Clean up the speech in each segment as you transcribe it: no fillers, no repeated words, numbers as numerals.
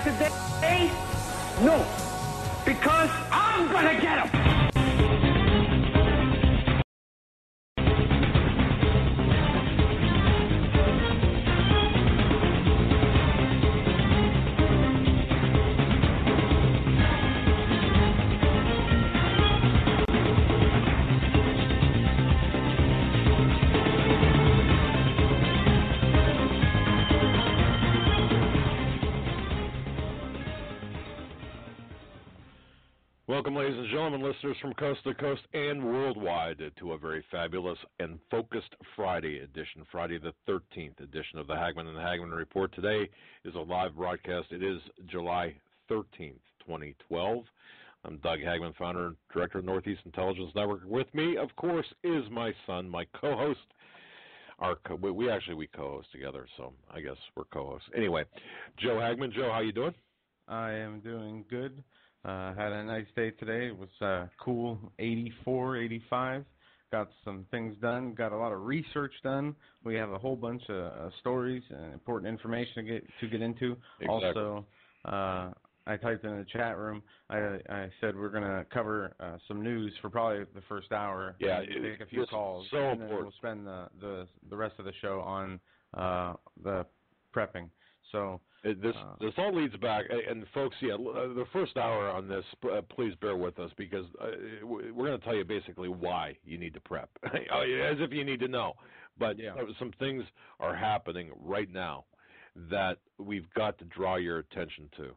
them today? No, because I'm gonna get them. Welcome, ladies and gentlemen, listeners from coast to coast and worldwide, to a very fabulous and focused Friday edition, Friday the 13th edition of the Hagman and the Hagman Report. Today is a live broadcast. It is July 13th, 2012. I'm Doug Hagman, founder and director of Northeast Intelligence Network. With me, of course, is my son, my co-host. We co-host together, so I guess we're co-hosts. Anyway, Joe Hagman. Joe, how you doing? I am doing good. Had a nice day today. It was cool, 84, 85. Got some things done. Got a lot of research done. We have a whole bunch of stories and important information to get into. Exactly. Also, I typed in the chat room. I said we're going to cover some news for probably the first hour. Yeah, take a few calls. So and important. Then we'll spend the rest of the show on the prepping. So this all leads back, and folks, the first hour on this, please bear with us, because we're going to tell you basically why you need to prep, as if you need to know. But some things are happening right now that we've got to draw your attention to,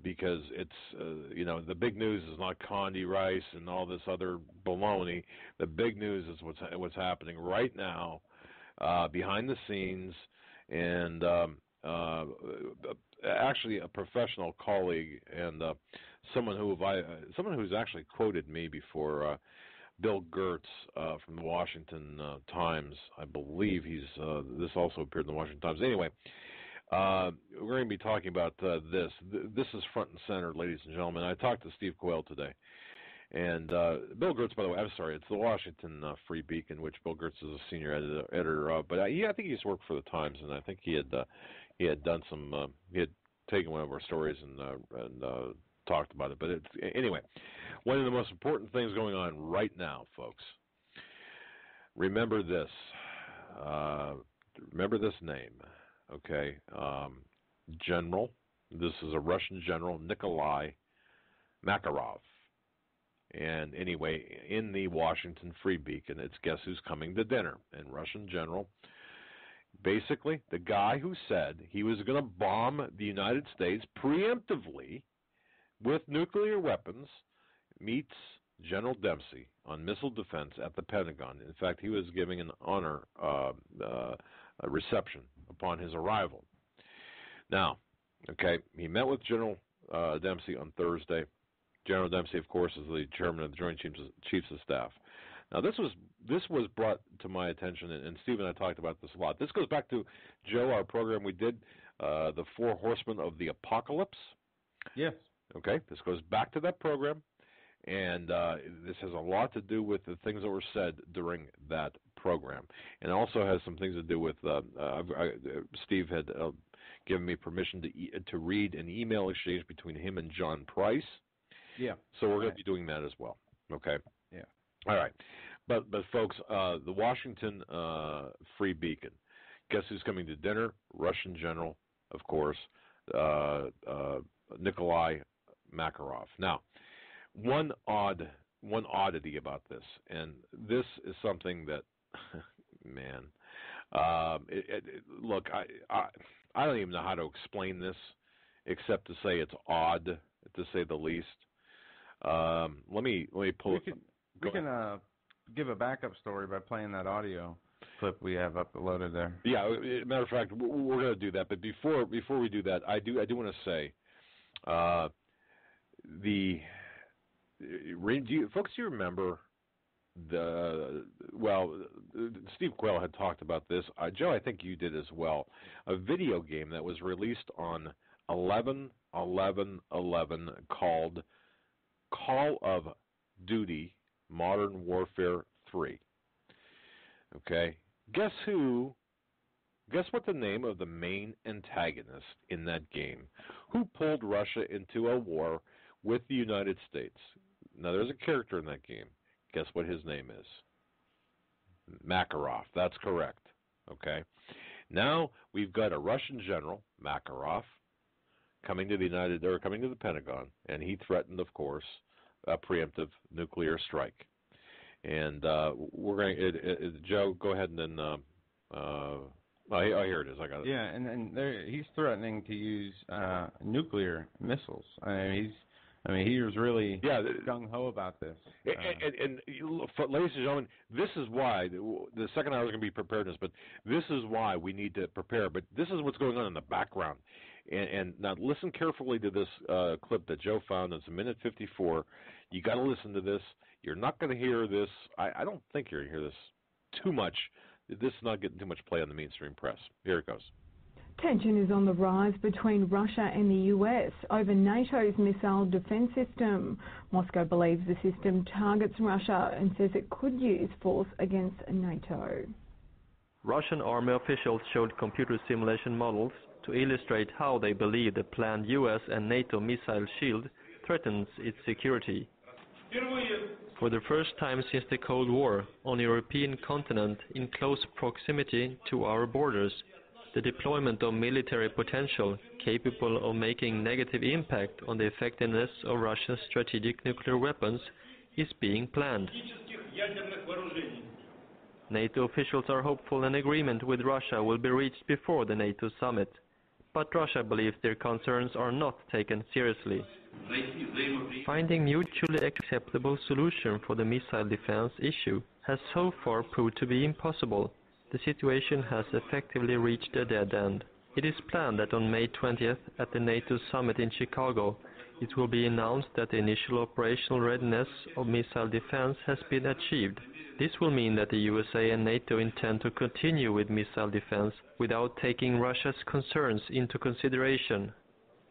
because it's, the big news is not Condi Rice and all this other baloney. The big news is what's happening right now behind the scenes, and actually a professional colleague and someone who's actually quoted me before, Bill Gertz from the Washington Times. I believe this also appeared in the Washington Times. Anyway, we're going to be talking about this. This is front and center, ladies and gentlemen. I talked to Steve Quayle today. And Bill Gertz, by the way, I'm sorry, it's the Washington Free Beacon, which Bill Gertz is a senior editor of. But I think he's worked for the Times, and I think he had done some. He had taken one of our stories and talked about it. But anyway, one of the most important things going on right now, folks. Remember this. Remember this name, okay? General. This is a Russian general, Nikolai Makarov. And anyway, in the Washington Free Beacon, it's Guess Who's Coming to Dinner. And Russian general, basically the guy who said he was going to bomb the United States preemptively with nuclear weapons, meets General Dempsey on missile defense at the Pentagon. In fact, he was giving an honor a reception upon his arrival. Now, okay, he met with General Dempsey on Thursday. General Dempsey, of course, is the chairman of the Joint Chiefs of Staff. Now, this was brought to my attention, and Steve and I talked about this a lot. This goes back to, Joe, our program we did, the Four Horsemen of the Apocalypse. Yes. Okay, this goes back to that program, and this has a lot to do with the things that were said during that program. And it also has some things to do with, Steve had given me permission to read an email exchange between him and John Price. Yeah. So we're going to be doing that as well. Okay. Yeah. All right. But folks, the Washington Free Beacon. Guess who's coming to dinner? Russian general, of course, Nikolai Makarov. Now, one oddity about this, and this is something that, man, look, I don't even know how to explain this, except to say it's odd, to say the least. Let me pull it. We can give a backup story by playing that audio clip we have uploaded there. Yeah, matter of fact, we're going to do that. But before we do that, I do want to say, folks, do you remember Steve Quayle had talked about this. Joe, I think you did as well. A video game that was released on 11/11/11 called Call of Duty Modern Warfare 3. Okay. Guess who Guess what the name of the main antagonist in that game? Who pulled Russia into a war with the United States? Now, there's a character in that game. Guess what his name is? Makarov. That's correct. Okay. Now we've got a Russian general, Makarov, coming to the Pentagon, and he threatened, of course, a preemptive nuclear strike. And we're going. Joe, go ahead and then. Here it is. I got it. Yeah, and he's threatening to use nuclear missiles. He was really gung ho about this. And ladies and gentlemen, this is why the second hour is going to be preparedness. But this is why we need to prepare. But this is what's going on in the background. And now listen carefully to this clip that Joe found. It's 1:54. You got to listen to this. You're not going to hear this. I don't think you're going to hear this too much. This is not getting too much play on the mainstream press. Here it goes. Tension is on the rise between Russia and the US over NATO's missile defense system. Moscow believes the system targets Russia and says it could use force against NATO. Russian army officials showed computer simulation models to illustrate how they believe the planned US and NATO missile shield threatens its security. For the first time since the Cold War, on the European continent in close proximity to our borders, the deployment of military potential capable of making negative impact on the effectiveness of Russia's strategic nuclear weapons is being planned. NATO officials are hopeful an agreement with Russia will be reached before the NATO summit, but Russia believes their concerns are not taken seriously. Finding mutually acceptable solution for the missile defense issue has so far proved to be impossible. The situation has effectively reached a dead end. It is planned that on May 20th at the NATO summit in Chicago, it will be announced that the initial operational readiness of missile defense has been achieved. This will mean that the USA and NATO intend to continue with missile defense without taking Russia's concerns into consideration.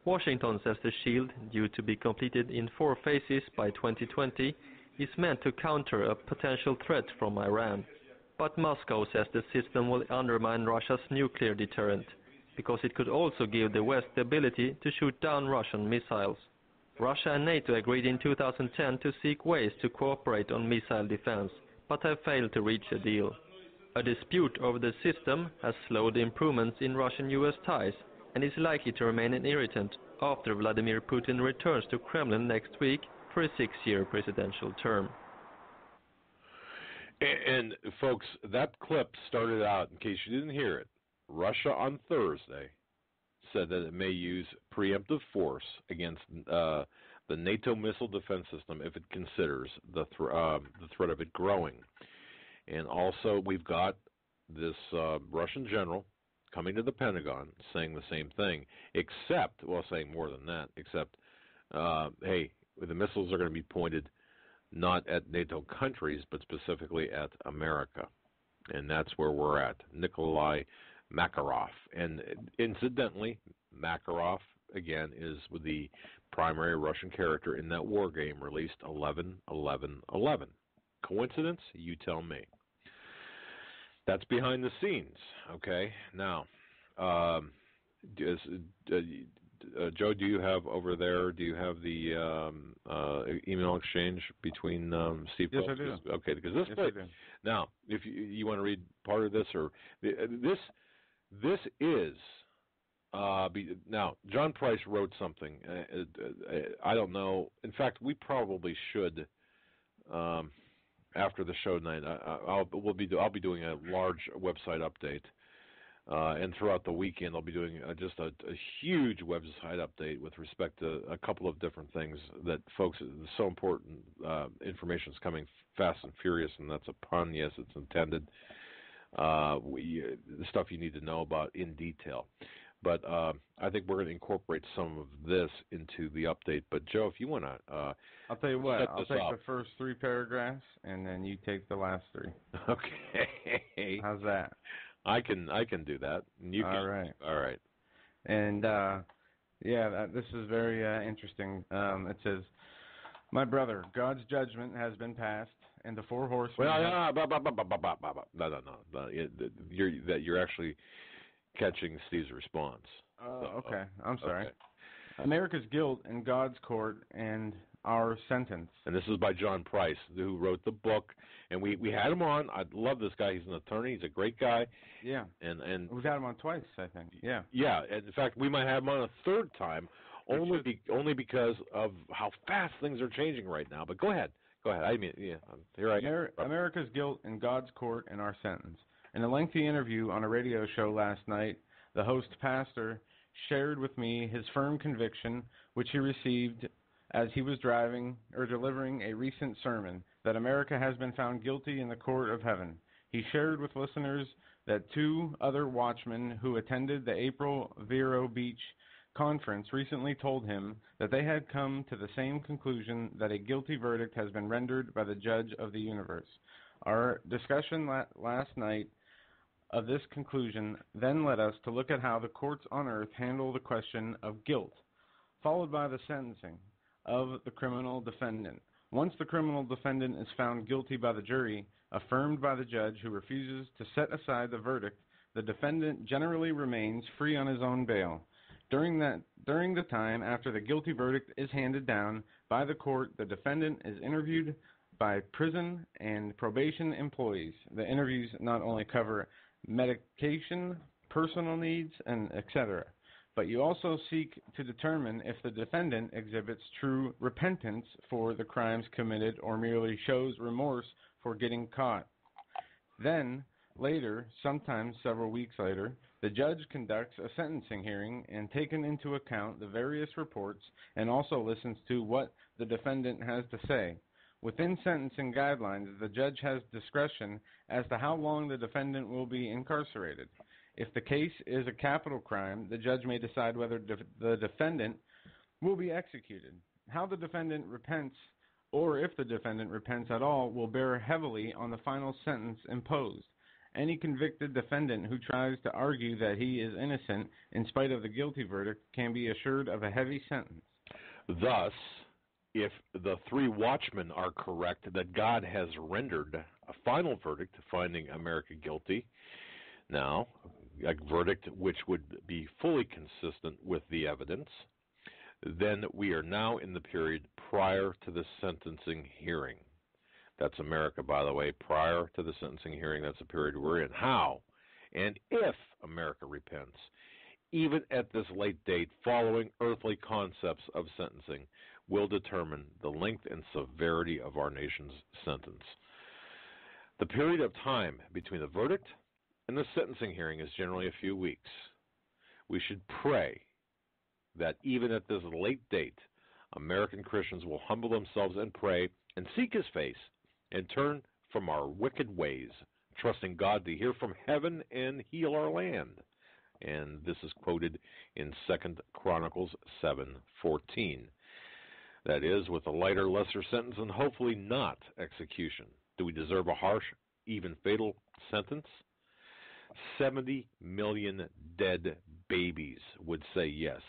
Washington says the shield, due to be completed in 4 phases by 2020, is meant to counter a potential threat from Iran. But Moscow says the system will undermine Russia's nuclear deterrent, because it could also give the West the ability to shoot down Russian missiles. Russia and NATO agreed in 2010 to seek ways to cooperate on missile defense, but have failed to reach a deal. A dispute over the system has slowed improvements in Russian-US ties and is likely to remain an irritant after Vladimir Putin returns to Kremlin next week for a 6-year presidential term. And folks, that clip started out, in case you didn't hear it, Russia on Thursday said that it may use preemptive force against the NATO missile defense system if it considers the threat of it growing. And also we've got this Russian general coming to the Pentagon saying the same thing, except, well, saying more than that, except, hey, the missiles are going to be pointed not at NATO countries, but specifically at America. And that's where we're at. Nikolai Makarov. And incidentally, Makarov, again, is the primary Russian character in that war game released 11/11/11. Coincidence? You tell me. That's behind the scenes, okay? Now, Joe, do you have over there, do you have the email exchange between Steve? Yes, I do. Okay, because this yes, I do. Now, if you want to read part of this, or this is now John Price wrote something. I don't know. In fact, we probably should after the show tonight. I'll be doing a large website update. And throughout the weekend, I'll be doing just a huge website update with respect to a couple of different things that, folks, is so important. Information is coming fast and furious, and that's a pun. Yes, it's intended. The stuff you need to know about in detail. But I think we're going to incorporate some of this into the update. But, Joe, if you want to I'll tell you what. I'll take up. the first 3 paragraphs, and then you take the last 3. Okay. How's that? I can do that. You can. All right. And this is very interesting. It says, "My brother, God's judgment has been passed, and the 4 horsemen." Well, no. You're actually catching Steve's response. Okay. I'm sorry. Okay. America's Guilt in God's Court and Our Sentence. And this is by John Price, who wrote the book. And we had him on. I love this guy. He's an attorney. He's a great guy. Yeah. And we've had him on twice, I think. Yeah. Yeah. And in fact, we might have him on a third time, only because of how fast things are changing right now. But go ahead. I mean, yeah. Here I am. America's Guilt in God's Court and Our Sentence. In a lengthy interview on a radio show last night, the host pastor shared with me his firm conviction, which he received as he was driving or delivering a recent sermon, that America has been found guilty in the court of heaven. He shared with listeners that 2 other watchmen who attended the April Vero Beach conference recently told him that they had come to the same conclusion, that a guilty verdict has been rendered by the judge of the universe. Our discussion last night of this conclusion then led us to look at how the courts on earth handle the question of guilt, followed by the sentencing of the criminal defendant. Once the criminal defendant is found guilty by the jury, affirmed by the judge who refuses to set aside the verdict, the defendant generally remains free on his own bail. During the time after the guilty verdict is handed down by the court, the defendant is interviewed by prison and probation employees. The interviews not only cover medication, personal needs, and etc., but you also seek to determine if the defendant exhibits true repentance for the crimes committed or merely shows remorse for getting caught. Then, later, sometimes several weeks later, the judge conducts a sentencing hearing and taking into account the various reports and also listens to what the defendant has to say. Within sentencing guidelines, the judge has discretion as to how long the defendant will be incarcerated. If the case is a capital crime, the judge may decide whether the defendant will be executed. How the defendant repents, or if the defendant repents at all, will bear heavily on the final sentence imposed. Any convicted defendant who tries to argue that he is innocent in spite of the guilty verdict can be assured of a heavy sentence. Thus, if the 3 watchmen are correct that God has rendered a final verdict finding America guilty, now, a verdict which would be fully consistent with the evidence, then we are now in the period prior to the sentencing hearing. That's America, by the way. Prior to the sentencing hearing, that's the period we're in. How and if America repents, even at this late date, following earthly concepts of sentencing, will determine the length and severity of our nation's sentence. The period of time between the verdict and the sentencing hearing is generally a few weeks. We should pray that even at this late date, American Christians will humble themselves and pray and seek His face and turn from our wicked ways, trusting God to hear from heaven and heal our land. And this is quoted in 2 Chronicles 7:14. That is, with a lighter, lesser sentence and hopefully not execution. Do we deserve a harsh, even fatal sentence? 70 million dead babies would say yes,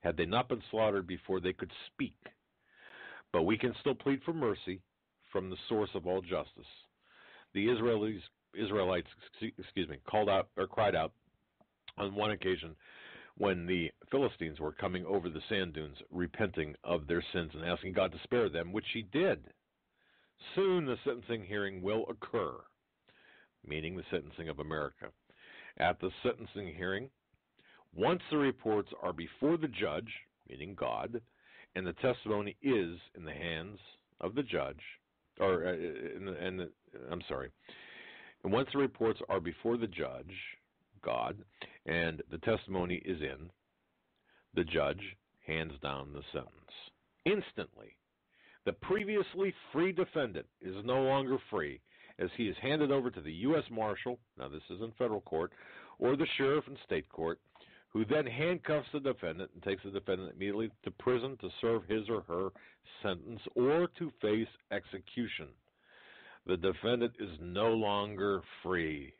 had they not been slaughtered before they could speak. But we can still plead for mercy from the source of all justice. The Israelites cried out on one occasion when the Philistines were coming over the sand dunes, repenting of their sins and asking God to spare them, which He did. Soon the sentencing hearing will occur, meaning the sentencing of America. At the sentencing hearing, once the reports are before the judge, meaning God, and the testimony is in the hands of the judge, and once the reports are before the judge, God, and the testimony is in, the judge hands down the sentence. Instantly, the previously free defendant is no longer free, as he is handed over to the U.S. Marshal, now this is in federal court, or the sheriff in state court, who then handcuffs the defendant and takes the defendant immediately to prison to serve his or her sentence or to face execution. The defendant is no longer free.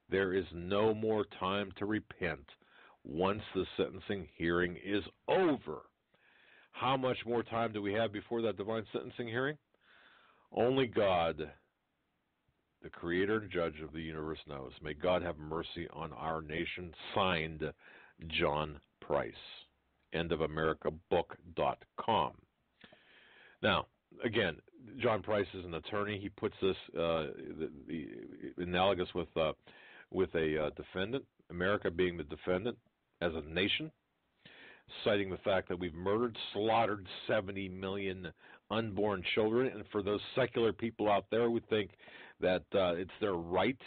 There is no more time to repent once the sentencing hearing is over. How much more time do we have before that divine sentencing hearing? Only God the creator and judge of the universe, knows. May God have mercy on our nation. Signed, John Price. EndofAmericaBook.com. Now, again, John Price is an attorney. He puts this analogous with a defendant, America being the defendant as a nation, citing the fact that we've murdered, slaughtered 70 million unborn children. And for those secular people out there who think that it's their right,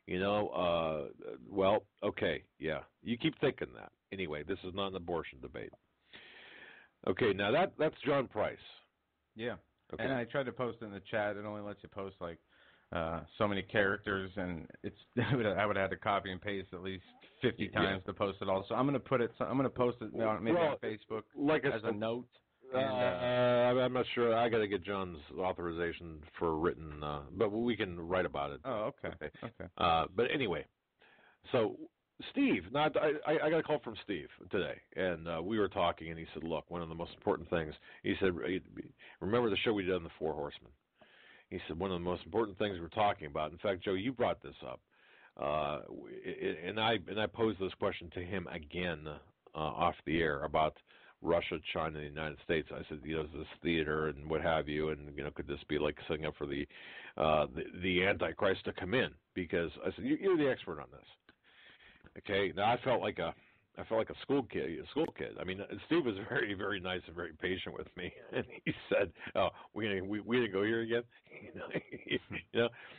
well, okay, yeah, you keep thinking that. Anyway, this is not an abortion debate. Okay, now that's John Price. Yeah. Okay. And I tried to post in the chat. It only lets you post like so many characters, and I would have had to copy and paste at least 50 times to post it all. So I'm going to post it on Facebook as a note. I'm not sure. I got to get John's authorization for written, but we can write about it. Oh, okay. But anyway, so Steve, I got a call from Steve today, and we were talking, and he said, look, one of the most important things, he said, remember the show we did on the Four Horsemen? He said, one of the most important things we're talking about, in fact, Joe, you brought this up, and I posed this question to him again off the air about Russia, China, and the United States. I said, is this theater and what have you, and could this be like setting up for the Antichrist to come in? Because I said, you're the expert on this. Okay, now I felt like a school kid. I mean, Steve was very, very nice and very patient with me, and he said, "Oh, we didn't go here again."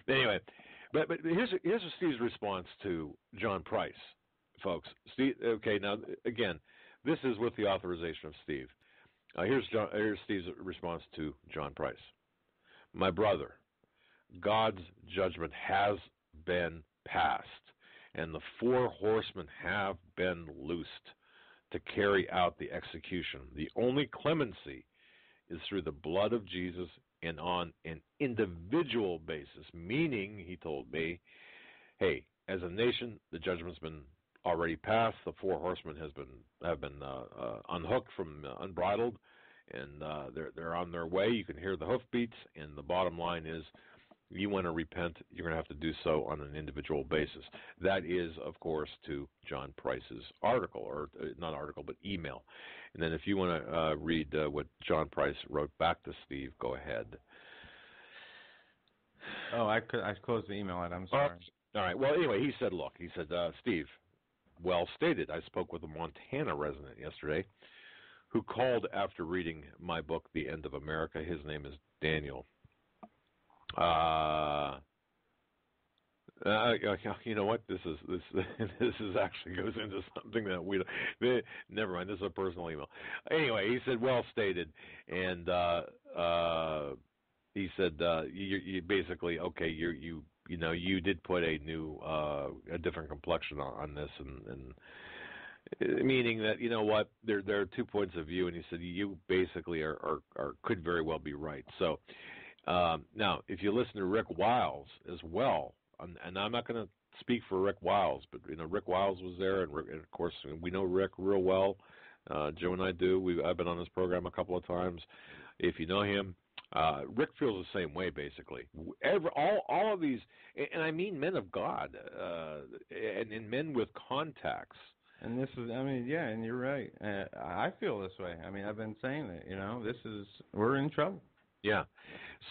Anyway, but here's Steve's response to John Price, folks. Steve, okay, now again, this is with the authorization of Steve. Here's Steve's response to John Price. My brother, God's judgment has been passed, and the four horsemen have been loosed to carry out the execution. The only clemency is through the blood of Jesus and on an individual basis, meaning, he told me, hey, as a nation, the judgment's been already passed. The four horsemen have been unhooked from unbridled, and they're on their way. You can hear the hoofbeats, and the bottom line is, you want to repent, you're going to have to do so on an individual basis. That is, of course, to John Price's article, or not article, but email. And then if you want to read what John Price wrote back to Steve, go ahead. Oh, I closed the email out. I'm sorry. All right. Well, anyway, he said, Steve, well stated. I spoke with a Montana resident yesterday who called after reading my book, The End of America. His name is Daniel. You know what? This actually goes into something that we don't. Never mind. This is a personal email. Anyway, he said, well stated, and he said, you basically, okay, you did put a new, a different complexion on this, and meaning that, you know what, there are 2 points of view, and he said you basically are could very well be right. So. Now, if you listen to Rick Wiles as well, and I'm not going to speak for Rick Wiles, but Rick Wiles was there, and of course we know Rick real well. Joe and I do. I've been on this program a couple of times. If you know him, Rick feels the same way basically. All of these, and I mean men of God, and men with contacts. And this is, yeah, and you're right. I feel this way. I've been saying that. We're in trouble. Yeah,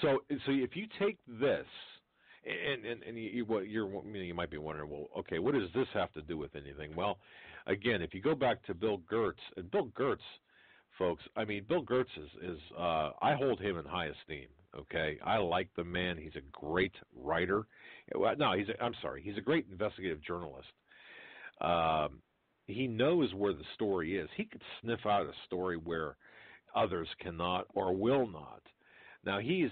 so if you take this, and you might be wondering, well, okay, what does this have to do with anything? Well, again, if you go back to Bill Gertz, and Bill Gertz, folks, Bill Gertz is I hold him in high esteem. Okay, I like the man. He's a great writer. No, he's a great investigative journalist. He knows where the story is. He could sniff out a story where others cannot or will not. Now, he's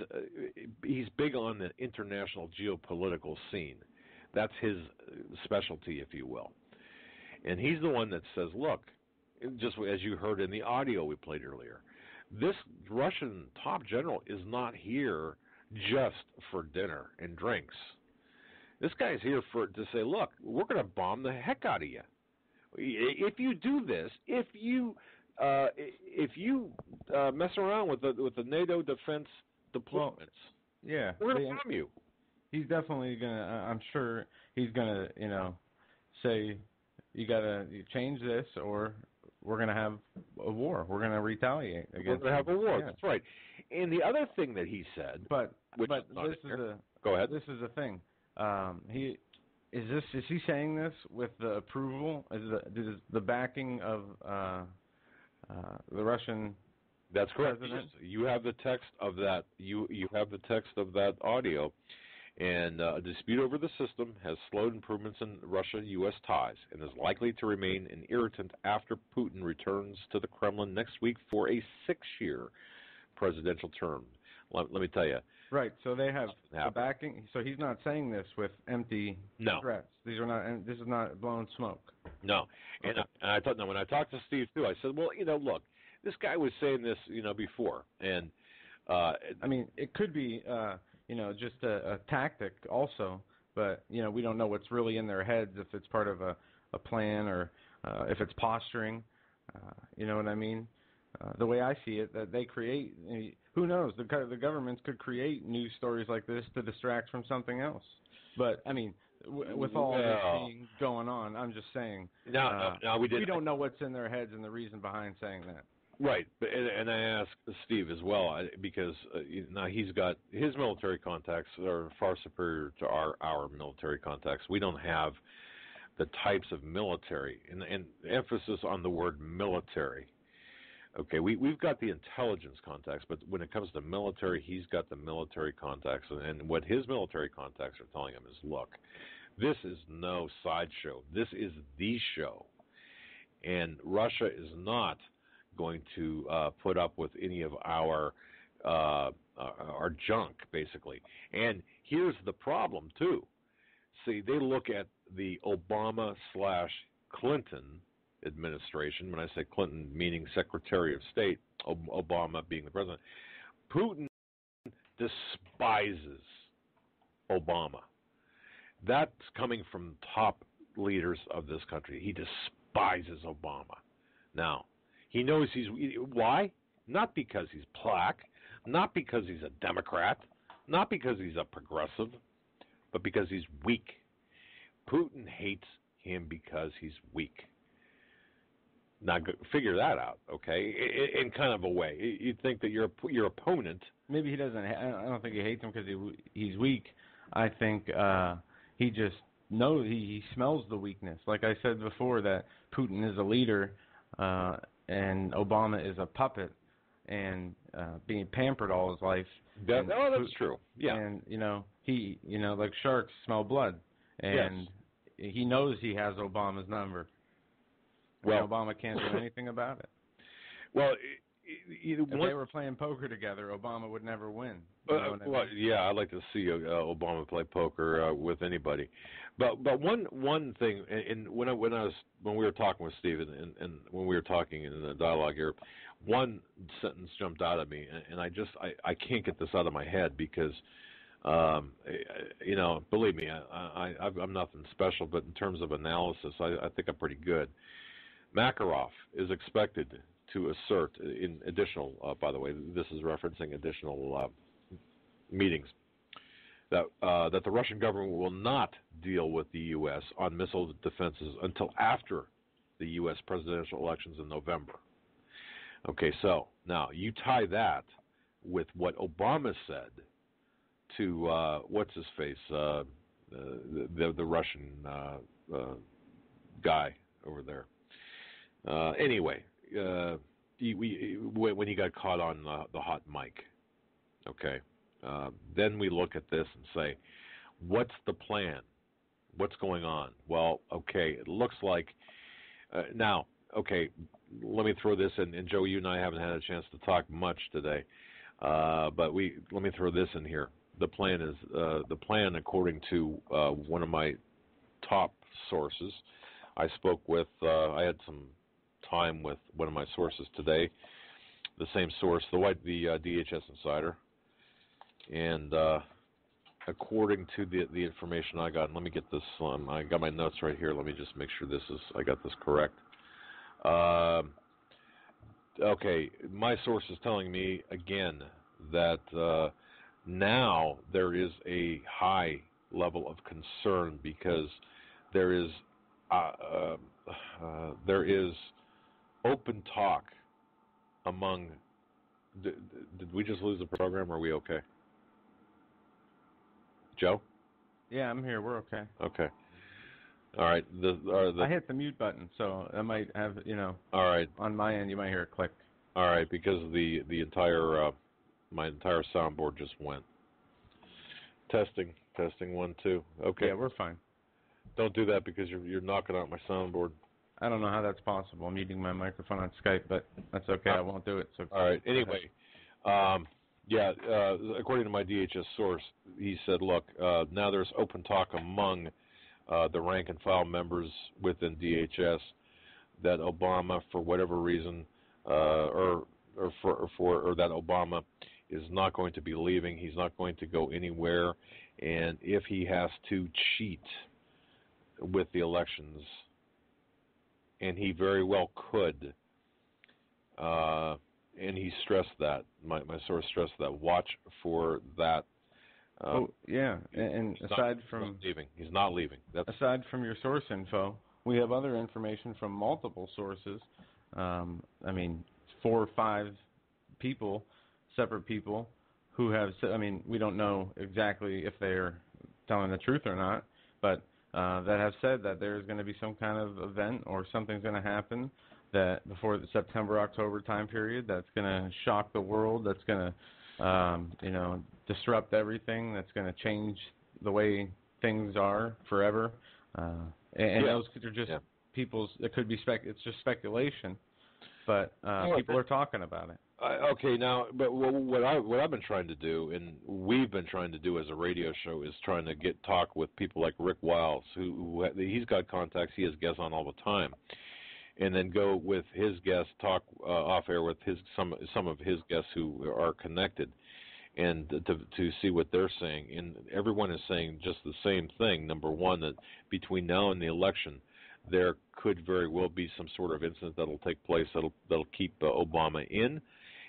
big on the international geopolitical scene. That's his specialty, if you will. And he's the one that says, look, just as you heard in the audio we played earlier, this Russian top general is not here just for dinner and drinks. This guy's here to say, look, we're going to bomb the heck out of you. If you do this, if you mess around with the NATO defense deployments, yeah, we're going to bomb you. he's definitely gonna. I'm sure he's gonna, say you gotta change this, or we're gonna have a war. We're gonna retaliate against. We're gonna have a war. Yeah. That's right. And the other thing that he said, but which go ahead. This is the thing. Is he saying this with the approval? Is the backing of the Russian? That's correct. President? You have the text of that. You have the text of that audio. And a dispute over the system has slowed improvements in Russia-U.S. ties and is likely to remain an irritant after Putin returns to the Kremlin next week for a 6-year presidential term. Let me tell you. Right. So they have the backing. So he's not saying this with empty threats. These are not. This is not blown smoke. No. Okay. And I thought, when I talked to Steve too, I said, well, look, this guy was saying this, before, and I mean, it could be. Just a tactic also, but, we don't know what's really in their heads, if it's part of a plan or if it's posturing, you know what I mean? The way I see it, that they create, who knows, the governments could create news stories like this to distract from something else. But, I mean, with all this being going on, I'm just saying, we don't know what's in their heads and the reason behind saying that. Right, and I asked Steve as well because now he's got his military contacts are far superior to our military contacts. We don't have the types of military, and emphasis on the word military. Okay, we've got the intelligence contacts, but when it comes to military, he's got the military contacts, and what his military contacts are telling him is, look, this is no sideshow. This is the show, and Russia is not going to put up with any of our junk, basically. And here's the problem too. See, they look at the Obama/Clinton administration. When I say Clinton, meaning Secretary of State, Obama being the president. Putin despises Obama. That's coming from top leaders of this country. He despises Obama. Now, he knows why? Not because he's black, not because he's a Democrat, not because he's a progressive, but because he's weak. Putin hates him because he's weak. Now, figure that out, okay? In kind of a way. You'd think that your opponent... Maybe he doesn't... I don't think he hates him because he's weak. I think he just knows, he smells the weakness. Like I said before, that Putin is a leader... and Obama is a puppet and being pampered all his life. That's true. Yeah. And, he, like sharks smell blood. And he knows he has Obama's number. Well, and Obama can't do anything about it. Well, if they were playing poker together, Obama would never win. Yeah, I'd like to see Obama play poker with anybody. But one thing, and when we were talking with Steve, and when we were talking in the dialogue here, one sentence jumped out at me, and I can't get this out of my head because, believe me, I'm nothing special, but in terms of analysis, I think I'm pretty good. Makarov is expected to assert in additional, by the way, this is referencing additional meetings, that the Russian government will not deal with the U.S. on missile defenses until after the U.S. presidential elections in November. Okay, so now you tie that with what Obama said to what's his face, the Russian guy over there. Anyway, when he got caught on the hot mic, okay. Then we look at this and say, what's the plan? What's going on? Well, okay, it looks like now, okay, let me throw this in. And Joe, you and I haven't had a chance to talk much today, but let me throw this in here. The plan is according to one of my top sources. I spoke with. I had some time with one of my sources today. The same source, the DHS Insider. And according to the information I got, and let me get this. I got my notes right here. Let me just make sure I got this correct. Okay, my source is telling me again that Now there is a high level of concern because there is open talk among. Did we just lose the program? Or are we okay? Joe? Yeah, I'm here. We're okay. Okay. All right. I hit the mute button, so I might have, All right. on my end, you might hear a click. All right, because the entire my entire soundboard just went. Testing 1 2. Okay. Yeah, we're fine. Don't do that because you're knocking out my soundboard. I don't know how that's possible. I'm muting my microphone on Skype, but that's okay. I won't do it. So all right. Anyway, according to my DHS source, he said, look, now there's open talk among the rank and file members within DHS that Obama, for whatever reason, or that Obama is not going to be leaving. He's not going to go anywhere, and if he has to cheat with the elections, and he very well could, and he stressed that. My source stressed that. Watch for that. And aside from he's not leaving. Aside from your source info, we have other information from multiple sources. 4 or 5 people, separate people, who have said. We don't know exactly if they're telling the truth or not, but that have said that there's going to be some kind of event or something's going to happen that before the September-October time period that's going to shock the world, that's going to, disrupt everything, that's going to change the way things are forever. Those are just people's, it could be, it's just speculation, but people are talking about it. Okay, now, but what I've been trying to do, and we've been trying to do as a radio show, is trying to talk with people like Rick Wiles, who he's got contacts, he has guests on all the time, and then go with his guests, talk off air with some of his guests who are connected, and to see what they're saying. And everyone is saying just the same thing. Number one, that between now and the election, there could very well be some sort of incident that'll take place that'll keep Obama in.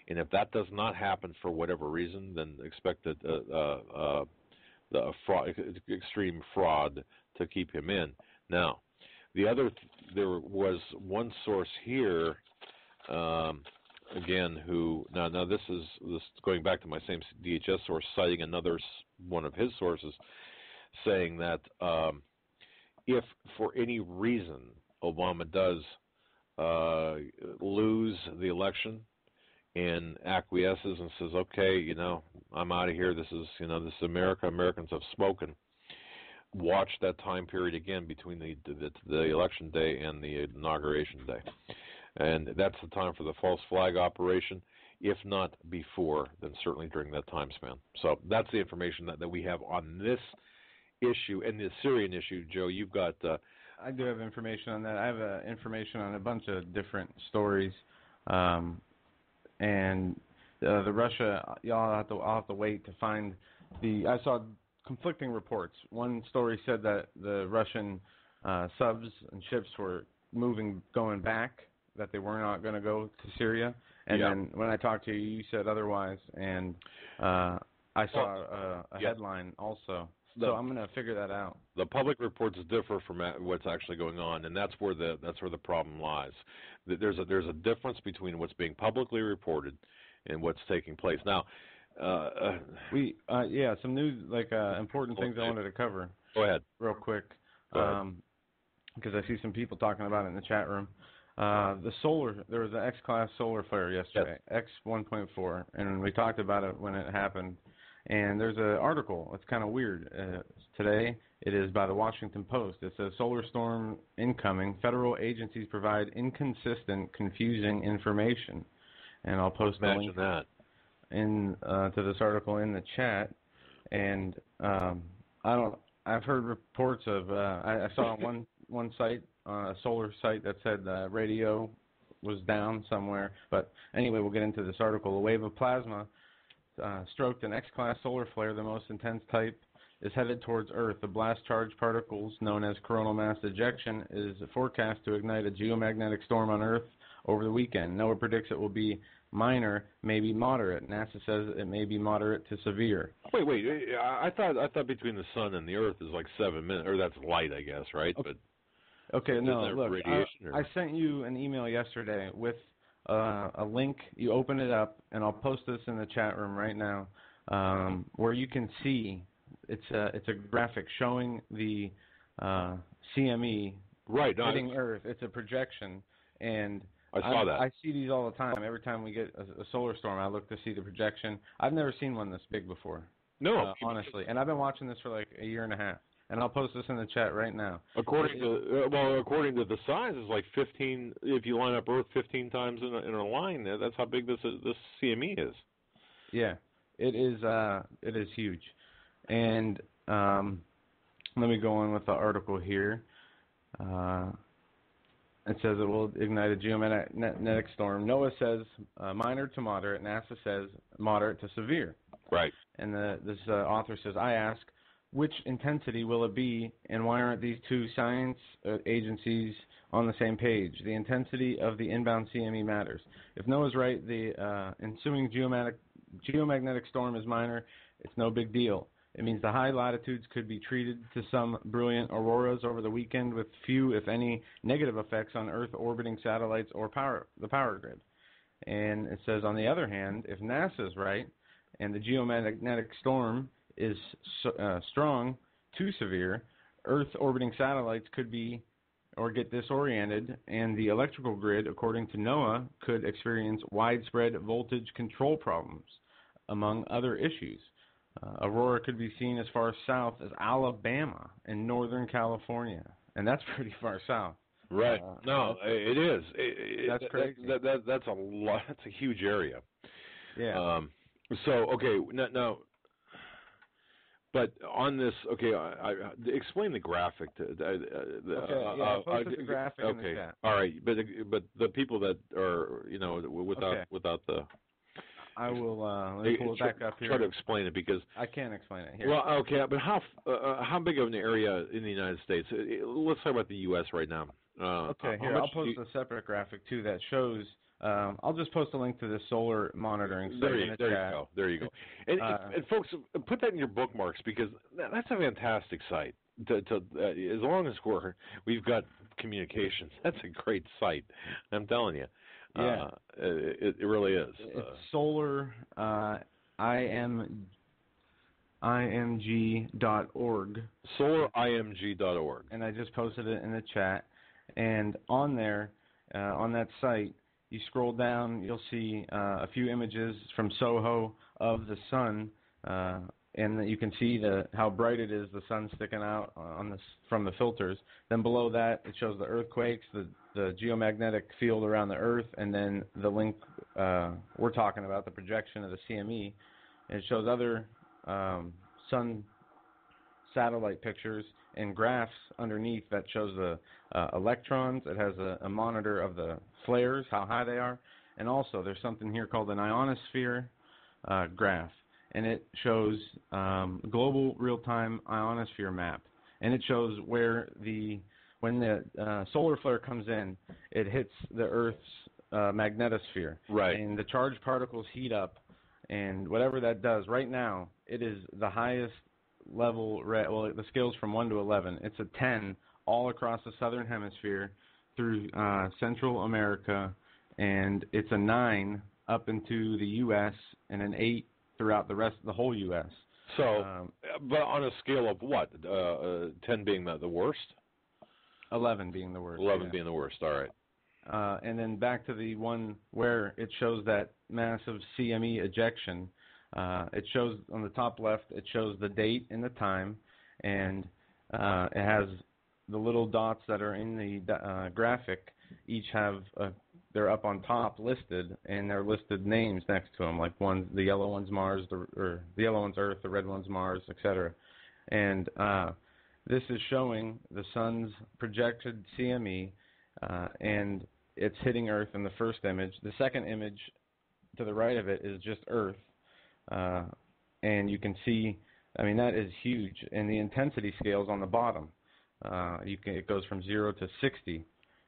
And if that does not happen for whatever reason, then expect the extreme fraud to keep him in. Now, there was one source here, again, who now this is going back to my same DHS source, citing another one of his sources, saying that if for any reason Obama does lose the election and acquiesces and says, okay, I'm out of here. This is America. Americans have spoken. Watch that time period again between the election day and the inauguration day. And that's the time for the false flag operation. If not before, then certainly during that time span. So that's the information that we have on this issue. And the Syrian issue, Joe, you've got... I do have information on that. I have information on a bunch of different stories. And the Russia, I'll have to wait to find I saw conflicting reports. One story said that the Russian subs and ships were going back, that they were not going to go to Syria. And then when I talked to you, you said otherwise. And I saw a headline also. So I'm going to figure that out. The public reports differ from what's actually going on, and that's where the problem lies. There's a difference between what's being publicly reported and what's taking place. Now, some news, important things I wanted to cover. Go ahead. Real quick, because I see some people talking about it in the chat room. There was an X-class solar flare yesterday, yes. X1.4, and we talked about it when it happened. And there's an article. It's kind of weird. Today, it is by the Washington Post. It says, solar storm incoming. Federal agencies provide inconsistent, confusing information. And I'll post the link to this article in the chat. And I've heard reports of, I saw one site, a solar site that said radio was down somewhere. But anyway, we'll get into this article. A wave of plasma stroked an X-class solar flare, the most intense type, is headed towards Earth. The blast-charged particles, known as coronal mass ejection, is forecast to ignite a geomagnetic storm on Earth over the weekend. NOAA predicts it will be minor, maybe moderate. NASA says it may be moderate to severe. Wait. I thought between the sun and the Earth is like 7 minutes, or that's light, I guess, right? Okay. But Okay, no, look, radiation, I sent you an email yesterday with a link. You open it up, and I'll post this in the chat room right now, where you can see it's a graphic showing the CME hitting Earth. It's a projection, and I saw that. I see these all the time. Every time we get a solar storm, I look to see the projection. I've never seen one this big before. No, honestly, and I've been watching this for like a year and a half. And I'll post this in the chat right now. According to the size, it's like 15. If you line up Earth 15 times in a line, that's how big this CME is. Yeah, it is huge. And let me go on with the article here. It says it will ignite a geomagnetic storm. NOAA says minor to moderate. NASA says moderate to severe. Right. And this author says, I ask, which intensity will it be, and why aren't these two science agencies on the same page? The intensity of the inbound CME matters. If NOAA's right, the ensuing geomagnetic storm is minor. It's no big deal. It means the high latitudes could be treated to some brilliant auroras over the weekend with few, if any, negative effects on Earth orbiting satellites or the power grid. And it says, on the other hand, if NASA's right and the geomagnetic storm is strong to severe, Earth orbiting satellites could be or get disoriented, and the electrical grid, according to NOAA, could experience widespread voltage control problems, among other issues. Aurora could be seen as far south as Alabama and Northern California, and that's pretty far south. Right. No, it is. That's crazy. That's a lot. That's a huge area. Yeah. So okay, now. But on this, okay, explain the graphic. I posted the graphic in the chat. All right, but the people that are, without the. I will. Let me pull it back up here. Try to explain it because I can't explain it here. Well, okay, but how big of an area in the United States? Let's talk about the U.S. right now. Okay, here I'll post a separate graphic too that shows. I'll just post a link to the solar monitoring site in the chat. There you go. And folks, put that in your bookmarks because that's a fantastic site. As long as we've got communications, that's a great site. I'm telling you. Yeah. It really is. It's solar img.org. Solarimg.org. And I just posted it in the chat. And on there, on that site, you scroll down, you'll see a few images from SOHO of the sun, and you can see how bright it is, the sun sticking out from the filters. Then below that, it shows the earthquakes, the geomagnetic field around the Earth, and then the link we're talking about, the projection of the CME. And it shows other sun satellite pictures and graphs underneath that shows the electrons. It has a monitor of the flares, how high they are. And also there's something here called an ionosphere graph. And it shows global real-time ionosphere map. And it shows when the solar flare comes in, it hits the Earth's magnetosphere. Right. And the charged particles heat up. And whatever that does, right now, it is the highest level, the scale's from 1 to 11. It's a 10 all across the southern hemisphere through Central America, and it's a 9 up into the U.S. and an 8 throughout the whole U.S. So, but on a scale of what? 10 being the worst? 11 being the worst. 11 being the worst, all right. And then back to the one where it shows that massive CME ejection. It shows on the top left, it shows the date and the time, and it has the little dots that are in the graphic. Each have they're up on top listed, and they're listed names next to them. Like the yellow one's Mars, or the yellow one's Earth, the red one's Mars, etc. And this is showing the sun's projected CME, and it's hitting Earth in the first image. The second image to the right of it is just Earth. And you can see, that is huge. And the intensity scale's on the bottom. It goes from 0 to 60.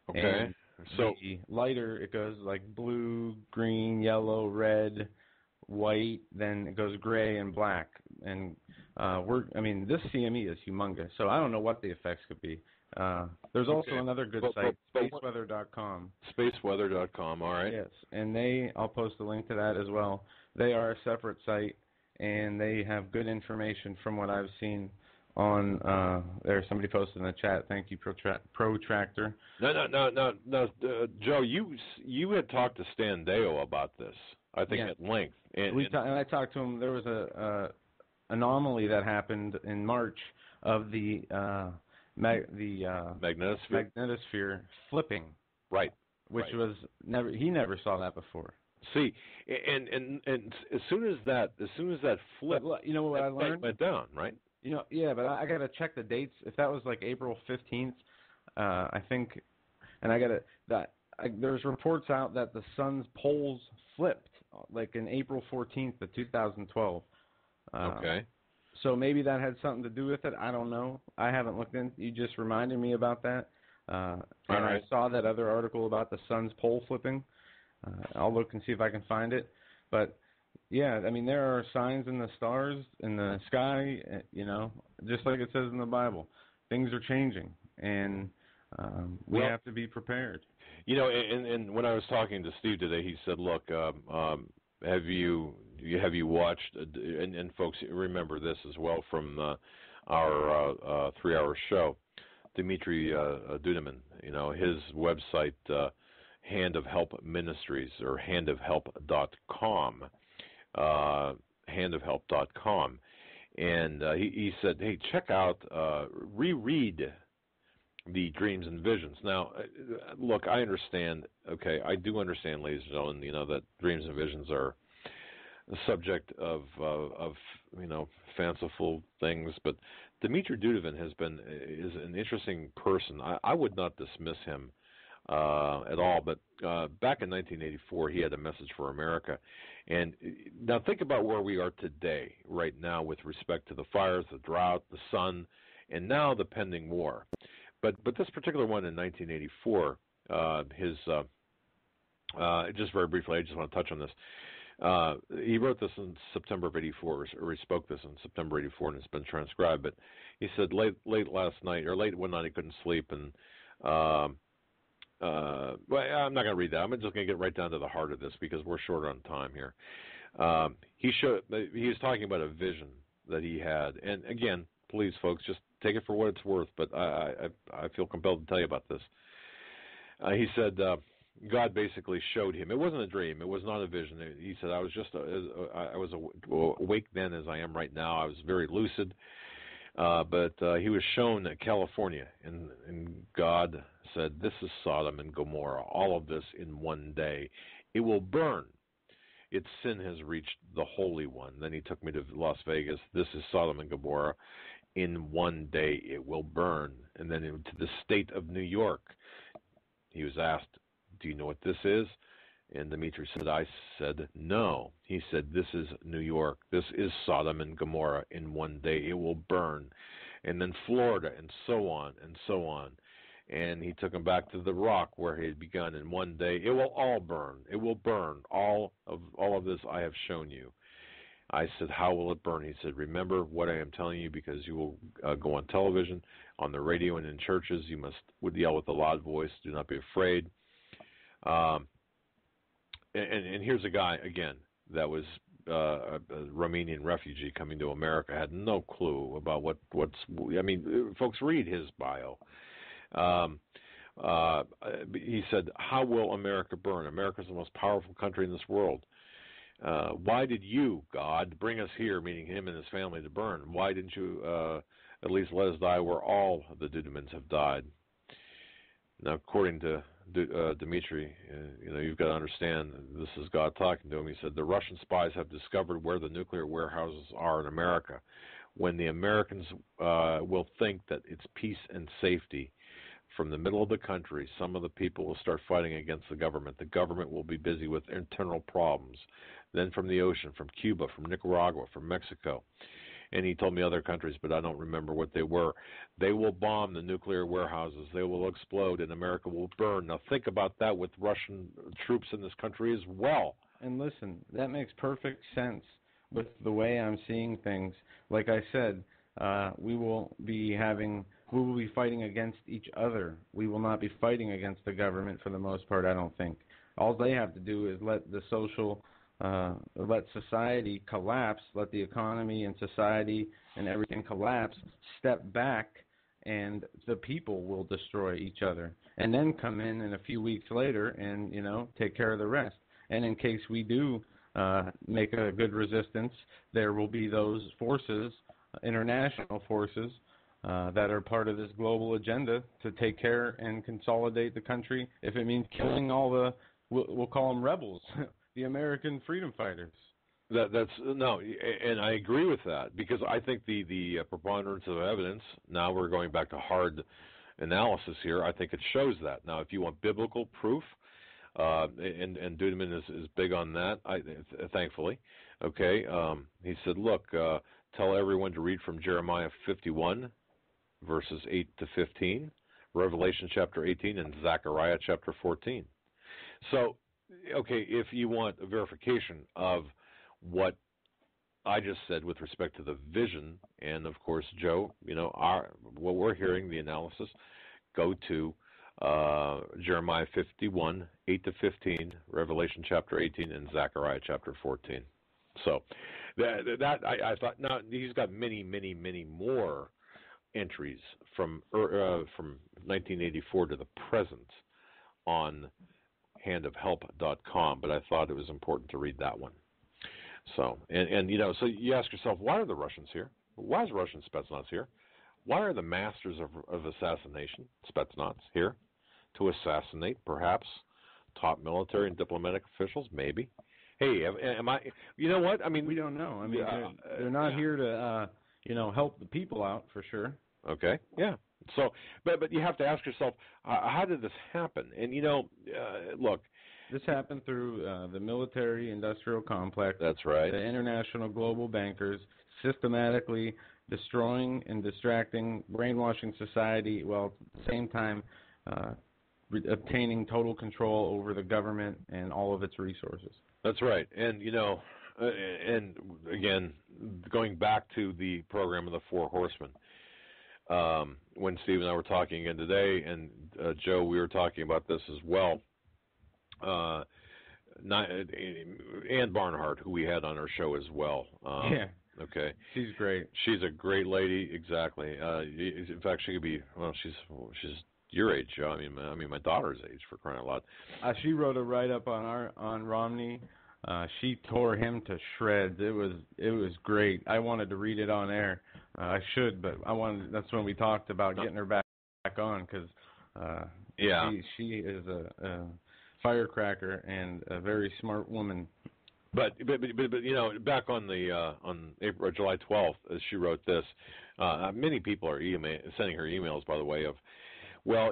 Okay. So the lighter it goes like blue, green, yellow, red, white, then it goes gray and black. And this CME is humongous, so I don't know what the effects could be. There's also another good site, spaceweather.com. Spaceweather.com, all right. Yes, and I'll post a link to that as well. They are a separate site, and they have good information from what I've seen on there. Somebody posted in the chat. Thank you, Protractor. No, Joe, you had talked to Stan Deo about this, I think, at length. And I talked to him. There was a anomaly that happened in March of the magnetosphere flipping. Right. Which was he never saw that before. See, and as soon as that flipped, you know what I learned? Went down, right? But I got to check the dates. If that was like April 15th, I think, and there's reports out that the sun's poles flipped, like in April 14th of 2012. Okay. So maybe that had something to do with it. I don't know. I haven't looked in. You just reminded me about that. I saw that other article about the sun's pole flipping. I'll look and see if I can find it. But, yeah, there are signs in the stars, in the sky, just like it says in the Bible. Things are changing, and we have to be prepared. And when I was talking to Steve today, he said, look, have you watched, and folks, remember this as well from our 3-hour show, Dmitry Duduman, his website, Hand of Help Ministries, or handofhelp.com, handofhelp.com. And he said, hey, check out, reread the Dreams and Visions. Now, look, I understand, I do understand, ladies and gentlemen, that Dreams and Visions are the subject of fanciful things, but Dmitry Duduman is an interesting person. I would not dismiss him at all, but back in 1984, he had a message for America. And now think about where we are today, right now, with respect to the fires, the drought, the sun, and now the pending war. But this particular one in 1984, just very briefly, I just want to touch on this. He wrote this in September of '84, or he spoke this in September '84, and it's been transcribed. But he said late one night he couldn't sleep, and I'm not going to read that. I'm just going to get right down to the heart of this because we're short on time here. He was talking about a vision that he had, and again, please, folks, just take it for what it's worth. But I feel compelled to tell you about this. He said God basically showed him. It wasn't a dream. It was not a vision. He said, I was awake then as I am right now. I was very lucid. But he was shown California, and God said, this is Sodom and Gomorrah, all of this in one day. It will burn. Its sin has reached the Holy One. Then he took me to Las Vegas. This is Sodom and Gomorrah. In one day it will burn. And then into the state of New York. He was asked, do you know what this is? And Dmitry said, I said, no. He said, this is New York. This is Sodom and Gomorrah. In one day it will burn. And then Florida, and so on, and so on. And he took him back to the rock where he had begun. In one day it will all burn. It will burn. All of this I have shown you. I said, how will it burn? He said, remember what I am telling you, because you will go on television, on the radio, and in churches. You would yell with a loud voice. Do not be afraid. And here's a guy, again, that was a Romanian refugee coming to America, had no clue about folks, read his bio. He said, how will America burn? America is the most powerful country in this world. Why did you, God, bring us here, meaning him and his family, to burn? Why didn't you at least let us die where all the Dudumans have died? Now, according to Dmitry, you've got to understand, this is God talking to him. He said, the Russian spies have discovered where the nuclear warehouses are in America. When the Americans will think that it's peace and safety, from the middle of the country, some of the people will start fighting against the government. The government will be busy with internal problems. Then from the ocean, from Cuba, from Nicaragua, from Mexico. and he told me other countries, but I don't remember what they were. They will bomb the nuclear warehouses. They will explode, and America will burn. Now think about that with Russian troops in this country as well. And listen, that makes perfect sense with the way I'm seeing things. Like I said, we will be fighting against each other. We will not be fighting against the government for the most part, I don't think. All they have to do is let society collapse, let the economy and society and everything collapse, step back, and the people will destroy each other. And then come in a few weeks later and, take care of the rest. And in case we do make a good resistance, there will be those forces, international forces, that are part of this global agenda to take care and consolidate the country. If it means killing all the, we'll call them rebels, the American freedom fighters. And I agree with that, because I think the preponderance of evidence, now we're going back to hard analysis here, I think it shows that. Now, if you want biblical proof, and Dudeman is big on that, thankfully. Okay, he said, look, tell everyone to read from Jeremiah 51, verses 8 to 15, Revelation chapter 18, and Zechariah chapter 14. So, okay, if you want a verification of what I just said with respect to the vision, and of course, Joe, what we're hearing, the analysis, go to Jeremiah 51, 8 to 15, Revelation chapter 18, and Zechariah chapter 14. So I thought, now he's got many, many, many more entries from 1984 to the present on handofhelp.com, but I thought it was important to read that one. So, so you ask yourself, why are the Russians here? Why is Russian Spetsnaz here? Why are the masters of assassination, Spetsnaz, here? To assassinate, perhaps, top military and diplomatic officials, maybe. Hey, am I? You know what? I mean, we don't know. I mean, they're not here to, help the people out for sure. Okay. Yeah. So, but you have to ask yourself, how did this happen? And look, this happened through the military-industrial complex. That's right. The international global bankers systematically destroying and distracting, brainwashing society, while at the same time obtaining total control over the government and all of its resources. That's right. And, and again, going back to the program of the Four Horsemen, when Steve and I were talking again today, and Joe, we were talking about this as well, Ann Barnhart, who we had on our show as well. Yeah. Okay. She's great. She's a great lady, exactly. In fact, she could be, she's your age, Joe. I mean, my daughter's age, for crying out loud. She wrote a write-up on Romney. She tore him to shreds. It was great. I wanted to read it on air. I should, but that's when we talked about getting her back on, because she is a firecracker and a very smart woman. But back on July 12th, she wrote this. Many people are sending her emails, by the way, of, well,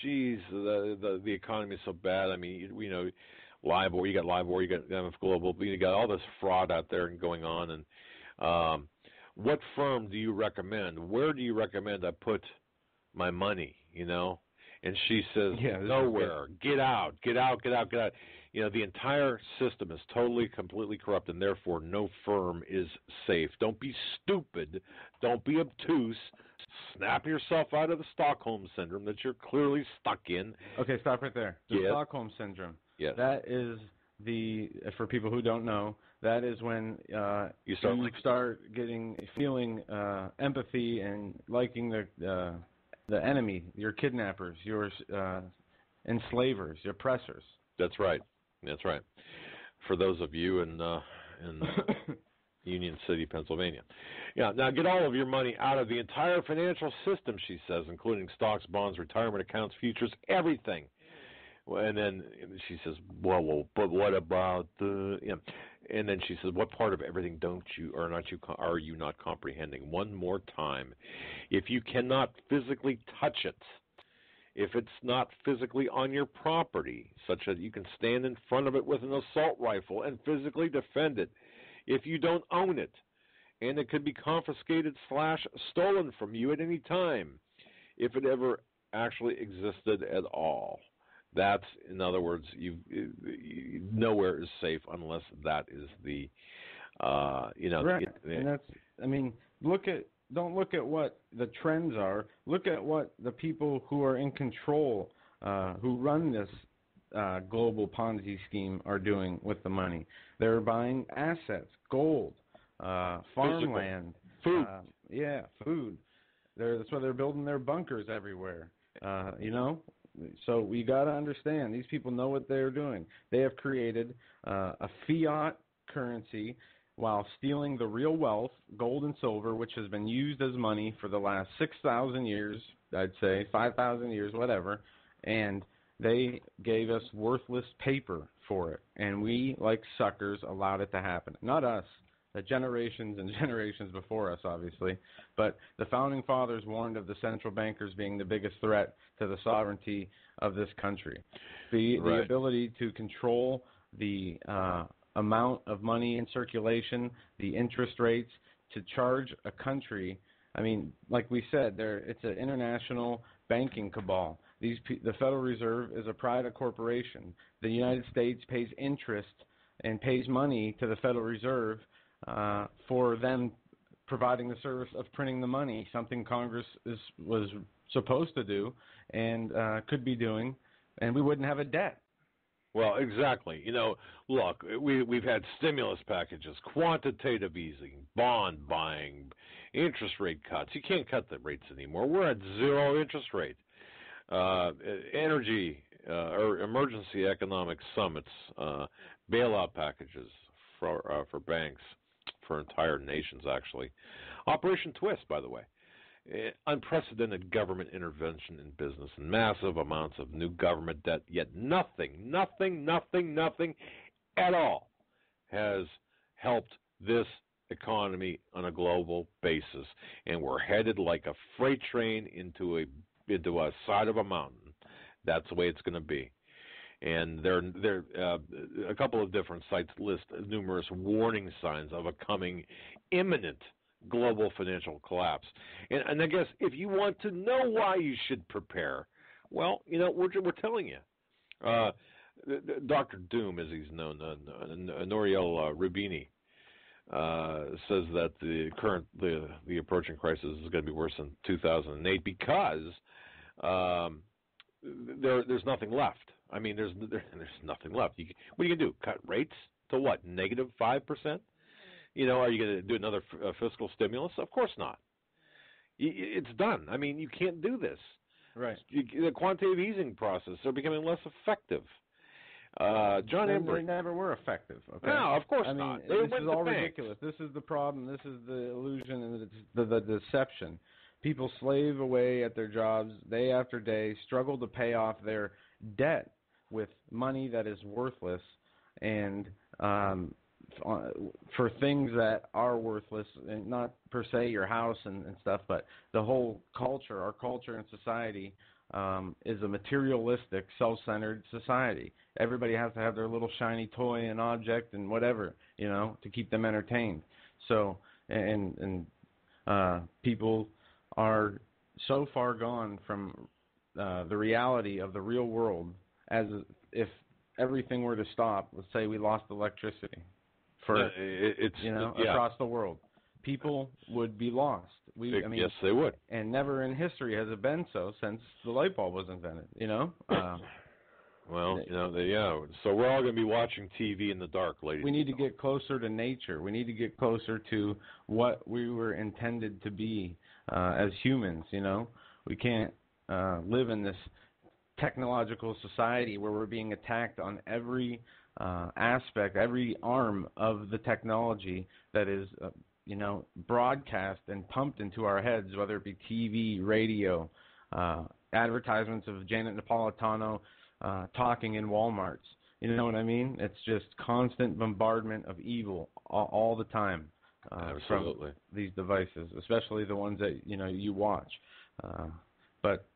geez, the economy is so bad. I mean, LIBOR, you got LIBOR, you got global, you got all this fraud out there and going on. And what firm do you recommend? Where do you recommend I put my money? And she says, nowhere. Get out. The entire system is totally, completely corrupt, and therefore no firm is safe. Don't be stupid. Don't be obtuse. Snap yourself out of the Stockholm Syndrome that you're clearly stuck in. Okay, stop right there. The Stockholm Syndrome. Yes. That is for people who don't know, that is when you start feeling empathy and liking the enemy, your kidnappers, your enslavers, your oppressors. That's right. For those of you in Union City, Pennsylvania. Yeah, now get all of your money out of the entire financial system, she says, including stocks, bonds, retirement accounts, futures, everything. And then she says, well, but what about the? And then she says, what part of everything are you not comprehending? One more time, if you cannot physically touch it, if it's not physically on your property, such that you can stand in front of it with an assault rifle and physically defend it, if you don't own it, and it could be confiscated / stolen from you at any time if it ever actually existed at all. That's, in other words, nowhere is safe unless that is the, Right. And that's, I mean, don't look at what the trends are. Look at what the people who are in control, who run this global Ponzi scheme are doing with the money. They're buying assets, gold, farmland, food. Food. That's why they're building their bunkers everywhere. So we got to understand, these people know what they're doing. They have created a fiat currency while stealing the real wealth, gold and silver, which has been used as money for the last 6,000 years, I'd say, 5,000 years, whatever, and they gave us worthless paper for it, and we, like suckers, allowed it to happen. Not us, the generations and generations before us, obviously, but the Founding Fathers warned of the central bankers being the biggest threat to the sovereignty of this country. The ability to control the amount of money in circulation, the interest rates, to charge a country. I mean, like we said, it's an international banking cabal. The Federal Reserve is a private corporation. The United States pays interest and pays money to the Federal Reserve for them providing the service of printing the money, something Congress was supposed to do and could be doing, and we wouldn't have a debt. Well, exactly. Look, we've had stimulus packages, quantitative easing, bond buying, interest rate cuts. You can't cut the rates anymore. We're at zero interest rate. Energy or emergency economic summits, bailout packages for banks, for entire nations, actually. Operation Twist, by the way. Unprecedented government intervention in business and massive amounts of new government debt, yet nothing at all has helped this economy on a global basis. And we're headed like a freight train into a side of a mountain. That's the way it's going to be. And there a couple of different sites list numerous warning signs of a coming imminent global financial collapse. And I guess if you want to know why you should prepare, well, we're telling you. Dr. Doom, as he's known, Nouriel Roubini, says that the approaching crisis is going to be worse than 2008 because there's nothing left. I mean, there's nothing left. What are you going to do? Cut rates to what? -5%? Are you going to do another fiscal stimulus? Of course not. It's done. I mean, you can't do this. Right. The quantitative easing process are becoming less effective. John Ember. They never were effective. Okay? No, of course not. This is all ridiculous. This is the problem. This is the illusion and the deception. People slave away at their jobs day after day, struggle to pay off their debt with money that is worthless, and for things that are worthless, and not per se your house and stuff, but the whole culture, our culture and society is a materialistic, self-centered society. Everybody has to have their little shiny toy and object and whatever, to keep them entertained. So, and people are so far gone from the reality of the real world, as if everything were to stop. Let's say we lost electricity across the world. People would be lost. Yes, they would. And never in history has it been so since the light bulb was invented, Well, so we're all going to be watching TV in the dark, ladies. We need to get closer to nature. We need to get closer to what we were intended to be as humans, We can't live in this technological society where we're being attacked on every aspect, every arm of the technology that is, broadcast and pumped into our heads, whether it be TV, radio, advertisements of Janet Napolitano talking in Walmarts. You know what I mean? It's just constant bombardment of evil all the time Absolutely. from these devices, especially the ones that, you watch. But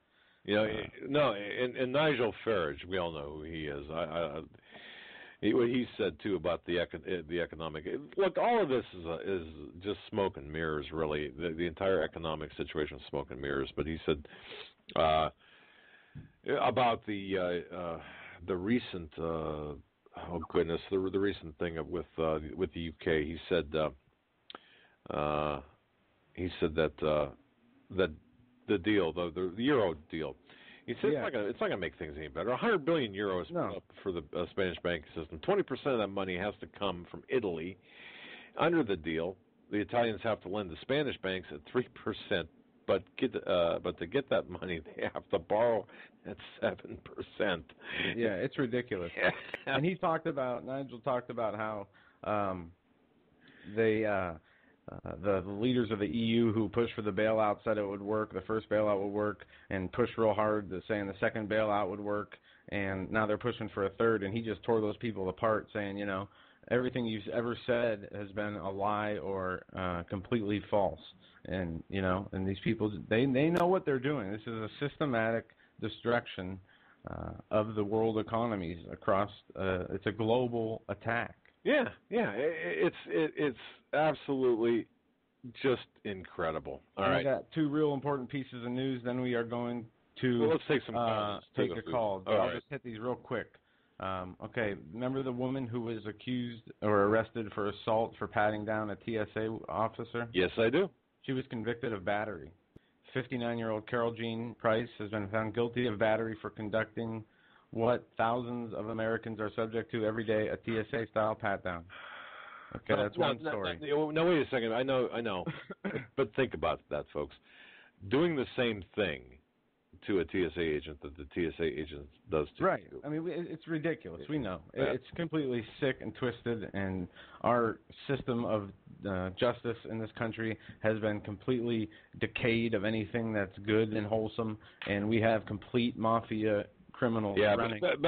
and Nigel Farage, we all know who he is. What he said too about the economic. Look, all of this is just smoke and mirrors, really. The entire economic situation is smoke and mirrors. But he said about the recent the recent thing with the UK. He said that the deal, the Euro deal. He said it's not gonna make things any better. 100 billion euros for the Spanish banking system. 20% of that money has to come from Italy. Under the deal, the Italians have to lend the Spanish banks at 3%, but to get that money, they have to borrow at 7%. Yeah, it's ridiculous. And Nigel talked about how the leaders of the EU who pushed for the bailout said it would work, the first bailout would work, and pushed real hard saying the second bailout would work, and now they're pushing for a third, and he just tore those people apart saying, everything you've ever said has been a lie or completely false. And, and these people, they know what they're doing. This is a systematic destruction of the world economies across, it's a global attack. Yeah, it's absolutely just incredible. All right. I got two real important pieces of news. Then we are going to let's take some calls. Take a call. I'll just hit these real quick. Okay, remember the woman who was accused or arrested for assault for patting down a TSA officer? Yes, I do. She was convicted of battery. 59-year-old Carol Jean Price has been found guilty of battery for conducting what thousands of Americans are subject to every day, a TSA-style pat-down. Okay, that's one story. No, wait a second. I know. But think about that, folks. Doing the same thing to a TSA agent that the TSA agent does to right. you. I mean, it's ridiculous. We know. It's completely sick and twisted, and our system of justice in this country has been completely decayed of anything that's good and wholesome, and we have complete mafia criminals running. But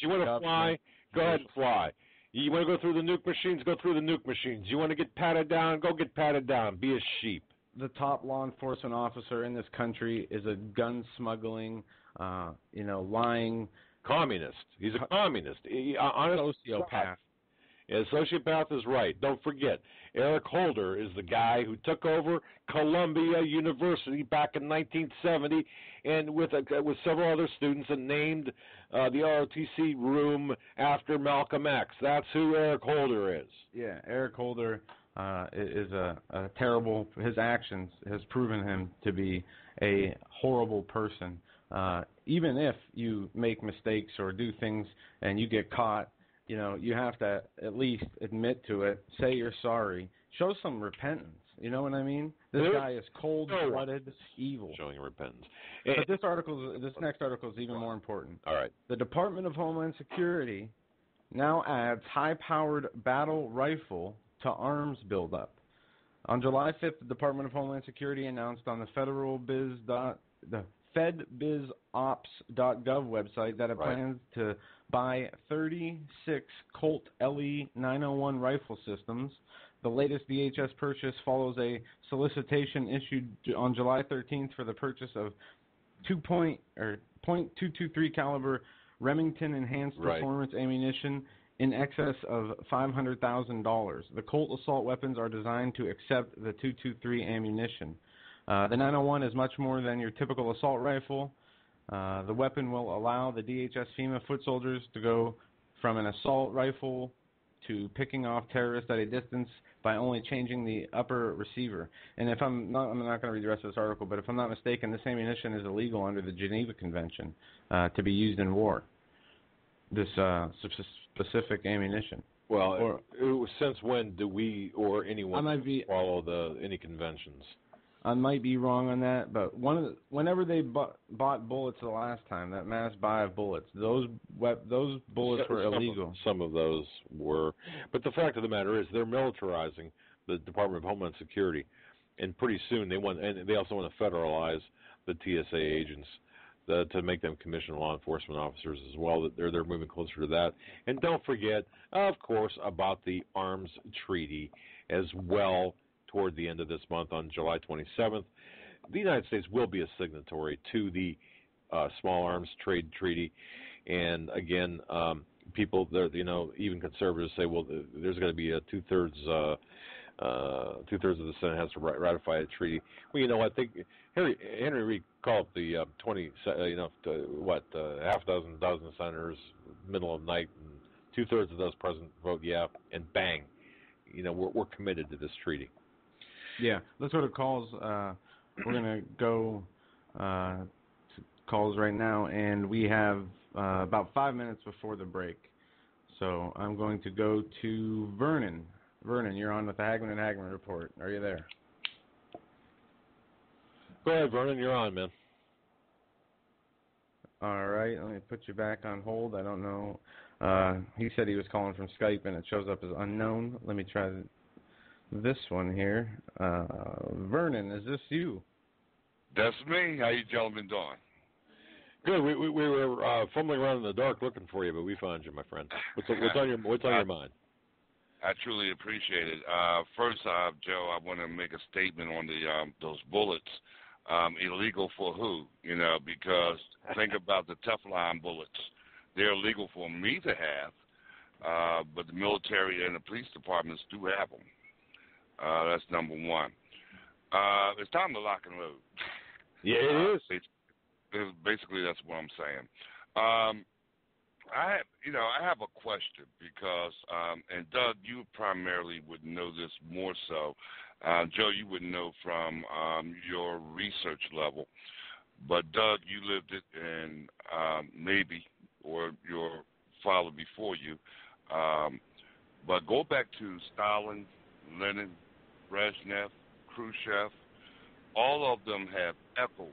you want to fly? Go ahead and fly. You want to go through the nuke machines? Go through the nuke machines. You want to get patted down? Go get patted down. Be a sheep. The top law enforcement officer in this country is a gun smuggling, lying communist. He's a communist. Sociopath. Yeah, sociopath is right. Don't forget, Eric Holder is the guy who took over Columbia University back in 1970, and with several other students, and named the ROTC room after Malcolm X. That's who Eric Holder is. Yeah, Eric Holder is a terrible. His actions has proven him to be a horrible person. Even if you make mistakes or do things and you get caught, you have to at least admit to it, say you're sorry, show some repentance. You know what I mean? This guy is cold-blooded, evil. Showing repentance. But this next article is even more important. All right. The Department of Homeland Security now adds high-powered battle rifle to arms buildup. On July 5th, the Department of Homeland Security announced on the FederalBizOps.gov website that it plans to buy 36 Colt LE 901 rifle systems. The latest DHS purchase follows a solicitation issued on July 13th for the purchase of .223 caliber Remington enhanced performance ammunition in excess of $500,000. The Colt assault weapons are designed to accept the .223 ammunition. The 901 is much more than your typical assault rifle. The weapon will allow the DHS FEMA foot soldiers to go from an assault rifle to picking off terrorists at a distance by only changing the upper receiver. And I'm not going to read the rest of this article, but if I'm not mistaken, this ammunition is illegal under the Geneva Convention to be used in war. This specific ammunition. Well, since when do we or anyone follow any conventions? I might be wrong on that, but whenever they bought bullets the last time, that mass buy of bullets, those bullets were illegal. Some of those were, but the fact of the matter is they're militarizing the Department of Homeland Security, and pretty soon they also want to federalize the TSA agents to make them commissioned law enforcement officers as well. That they're moving closer to that, and don't forget, of course, about the arms treaty as well. Toward the end of this month, on July 27th, the United States will be a signatory to the Small Arms Trade Treaty. And again, people, even conservatives say, well, there's going to be a two-thirds of the Senate has to ratify a treaty. Well, I think Henry Reid called the 20, half dozen senators, middle of the night, and two-thirds of those present vote yeah, and bang, we're committed to this treaty. Yeah, let's go to calls. We're going to go to calls right now, and we have about 5 minutes before the break. So I'm going to go to Vernon. Vernon, you're on with the Hagman and Hagman Report. Are you there? Go ahead, Vernon. You're on, man. All right. Let me put you back on hold. I don't know. He said he was calling from Skype, and it shows up as unknown. Let me try this one here. Vernon, is this you? That's me. How you gentlemen doing? Good. We were fumbling around in the dark looking for you, but we found you, my friend. What's on your mind? I truly appreciate it. First, Joe, I want to make a statement on those bullets. Illegal for who? Because think about the Teflon bullets. They're illegal for me to have, but the military and the police departments do have them. That's number one. It's time to lock and load. Yeah, it is. Basically, that's what I'm saying. I have a question because, and Doug, you primarily would know this more so. Joe, you would know from your research level. But Doug, you lived it, and maybe, or your father before you. But go back to Stalin, Lenin, Brezhnev, Khrushchev. All of them have echoed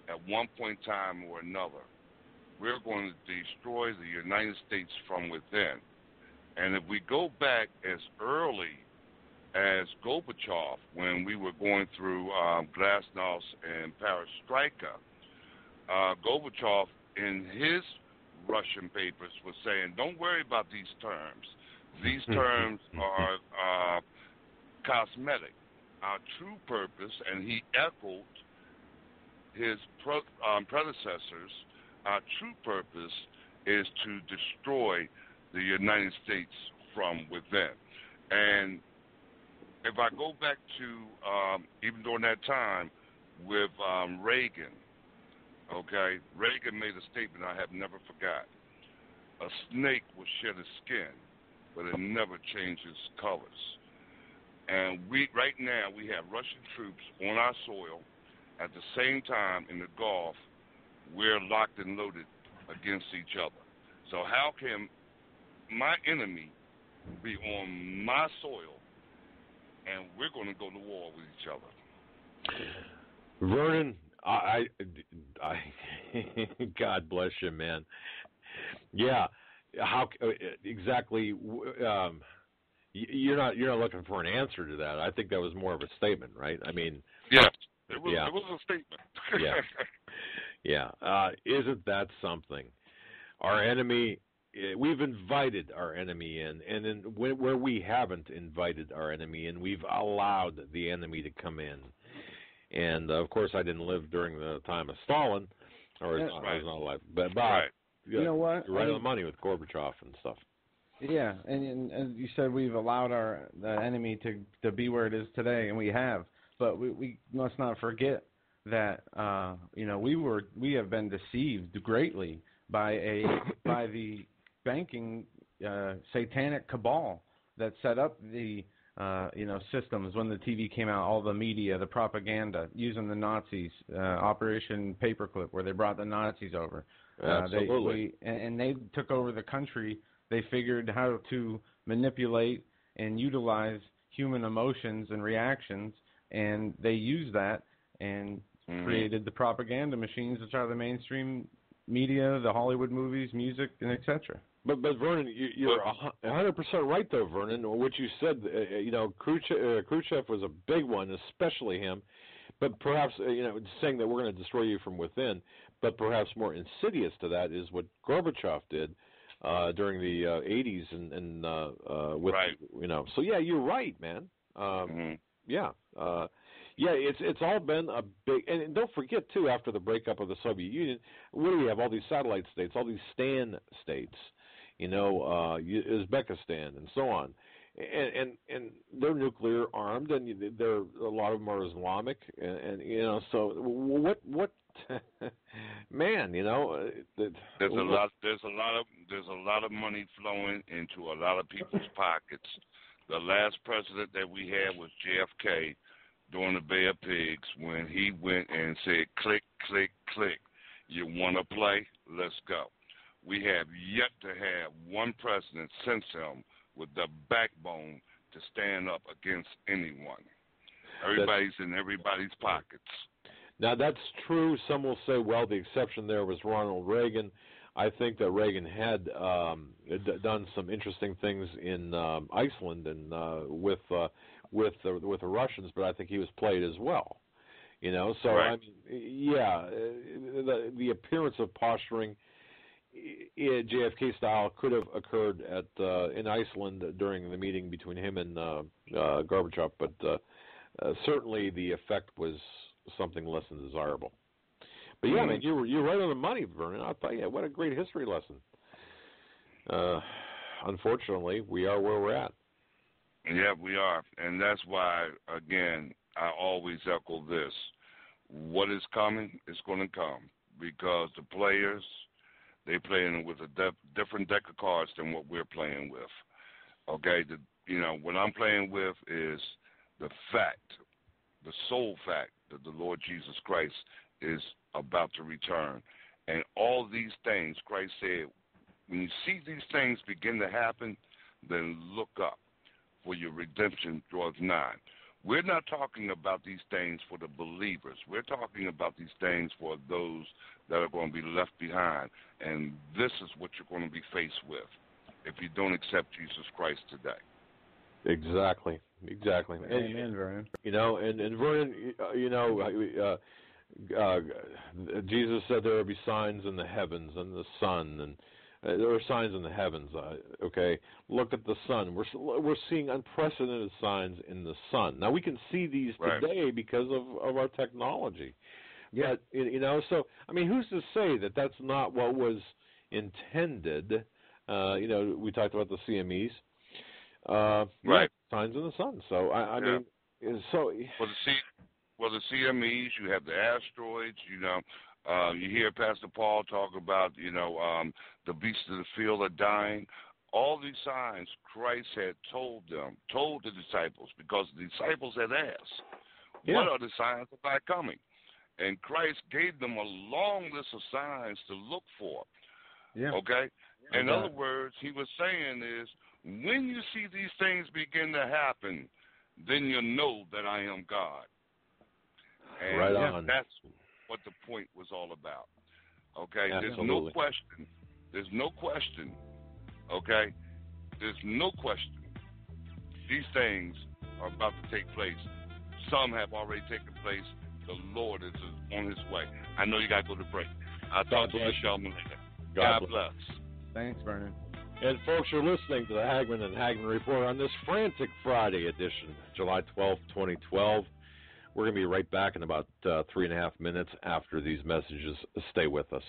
at one point in time or another. We're going to destroy the United States from within. And if we go back as early as Gorbachev, when we were going through Glasnost and Perestroika, Gorbachev, in his Russian papers, was saying, don't worry about these terms. These terms are cosmetic. Our true purpose, and he echoed his predecessors, our true purpose is to destroy the United States from within. And if I go back to even during that time with Reagan, okay, Reagan made a statement I have never forgot. A snake will shed its skin, but it never changes colors. And right now we have Russian troops on our soil. At the same time, in the Gulf, we're locked and loaded against each other. So how can my enemy be on my soil and we're going to go to war with each other? Vernon, I God bless you, man. Yeah, how exactly? You're not looking for an answer to that. I think that was more of a statement, right? I mean, yeah. It was a statement. Yeah. Isn't that something? Our enemy, we've invited our enemy in, and then where we haven't invited our enemy in, we've allowed the enemy to come in. And, of course, I didn't live during the time of Stalin, or I was not alive. But right. You know what? You're right on the money with Gorbachev and stuff. Yeah, and as you said, we've allowed the enemy to be where it is today, and we have. But we must not forget that we have been deceived greatly by the banking satanic cabal that set up the systems when the TV came out, all the media, the propaganda, using the Nazis, Operation Paperclip, where they brought the Nazis over. Absolutely. And they took over the country. They figured how to manipulate and utilize human emotions and reactions, and they used that and created the propaganda machines, which are the mainstream media, the Hollywood movies, music, and etc. But Vernon, you're 100% right, though, Vernon. What you said, Khrushchev was a big one, especially him. But perhaps, saying that we're going to destroy you from within, but perhaps more insidious to that is what Gorbachev did during the 80s and with, right. So, yeah, you're right, man. Yeah. It's all been a big, and don't forget, too, after the breakup of the Soviet Union, what do we have? All these satellite states, all these Stan states, Uzbekistan, and so on. And they're nuclear armed, and a lot of them are Islamic, and so what man, there's a lot of money flowing into a lot of people's pockets. The last president that we had was JFK during the Bay of Pigs, when he went and said, click, click, click. You want to play? Let's go. We have yet to have one president since him with the backbone to stand up against anyone. Everybody's in everybody's pockets. Now, that's true. Some will say, well, the exception there was Ronald Reagan. I think that Reagan had done some interesting things in Iceland and with the Russians, but I think he was played as well. So right. I mean, yeah, the appearance of posturing, JFK style, could have occurred in Iceland during the meeting between him and Gorbachev, but certainly the effect was something less than desirable. But yeah, man, you're right on the money, Vernon. I'll tell you, what a great history lesson. Unfortunately, we are where we're at. Yeah, we are, and that's why, again, I always echo this: what is coming is going to come, because the players, they playing with a different deck of cards than what we're playing with. Okay, what I'm playing with is the fact, the sole fact that the Lord Jesus Christ is about to return. And all these things, Christ said, when you see these things begin to happen, then look up, for your redemption draweth nigh. We're not talking about these things for the believers. We're talking about these things for those that are going to be left behind. And this is what you're going to be faced with if you don't accept Jesus Christ today. Exactly. Amen, Vernon. And Vernon, Jesus said there will be signs in the heavens and the sun, and there are signs in the heavens. Okay, look at the sun. We're seeing unprecedented signs in the sun. Now we can see these today because of our technology. Yeah. But so I mean, who's to say that that's not what was intended? We talked about the CMEs. Right. Signs in the sun. So I mean, so for the CMEs, you have the asteroids. You hear Pastor Paul talk about the beasts of the field are dying. All these signs Christ had told the disciples, because the disciples had asked, what are the signs of thy coming? And Christ gave them a long list of signs to look for. Yeah. Okay? In other words, he was saying is, when you see these things begin to happen, then you'll know that I am God. And right on. That's what the point was all about. Okay? Absolutely. There's no question. Okay? There's no question. These things are about to take place. Some have already taken place. The Lord is on his way. I know you got to go to break. I'll talk to you, Shelman, later. God bless. Thanks, Vernon. And folks, you're listening to the Hagman and Hagman Report on this frantic Friday edition, July 12th, 2012. We're going to be right back in about 3.5 minutes after these messages. Stay with us.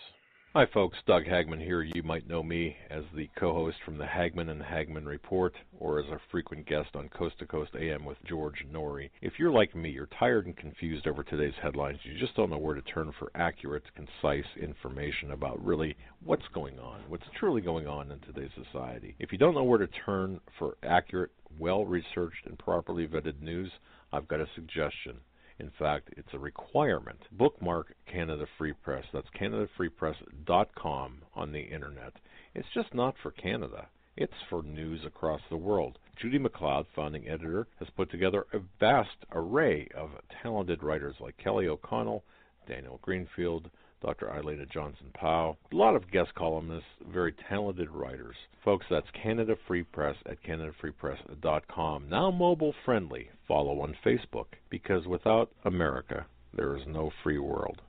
Hi, folks. Doug Hagman here. You might know me as the co-host from the Hagman and Hagman Report, or as a frequent guest on Coast to Coast AM with George Norrie. If you're like me, you're tired and confused over today's headlines. You just don't know where to turn for accurate, concise information about really what's going on, what's truly going on in today's society. If you don't know where to turn for accurate, well-researched, and properly vetted news, I've got a suggestion. In fact, it's a requirement. Bookmark Canada Free Press. That's CanadaFreePress.com on the Internet. It's just not for Canada. It's for news across the world. Judy McLeod, founding editor, has put together a vast array of talented writers like Kelly O'Connell, Daniel Greenfield, Dr. Eilena Johnson-Powell, a lot of guest columnists, very talented writers. Folks, that's Canada Free Press at CanadaFreePress.com. Now mobile friendly. Follow on Facebook, because without America, there is no free world.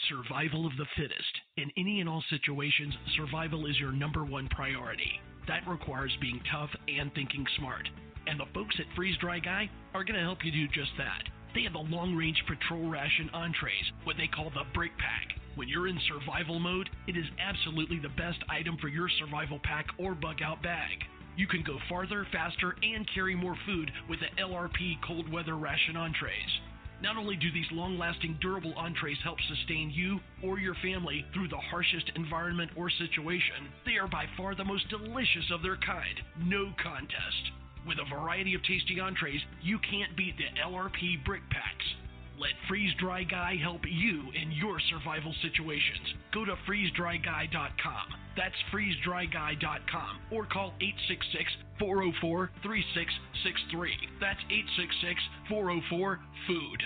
Survival of the fittest. In any and all situations, survival is your number one priority. That requires being tough and thinking smart. And the folks at Freeze Dry Guy are going to help you do just that. They have the long-range patrol ration entrees, what they call the brick pack. When you're in survival mode, it is absolutely the best item for your survival pack or bug-out bag. You can go farther, faster, and carry more food with the LRP cold weather ration entrees. Not only do these long-lasting, durable entrees help sustain you or your family through the harshest environment or situation, they are by far the most delicious of their kind. No contest. With a variety of tasty entrees, you can't beat the LRP brick packs. Let Freeze Dry Guy help you in your survival situations. Go to freezedryguy.com. That's freezedryguy.com or call 866-404-3663. That's 866-404-FOOD.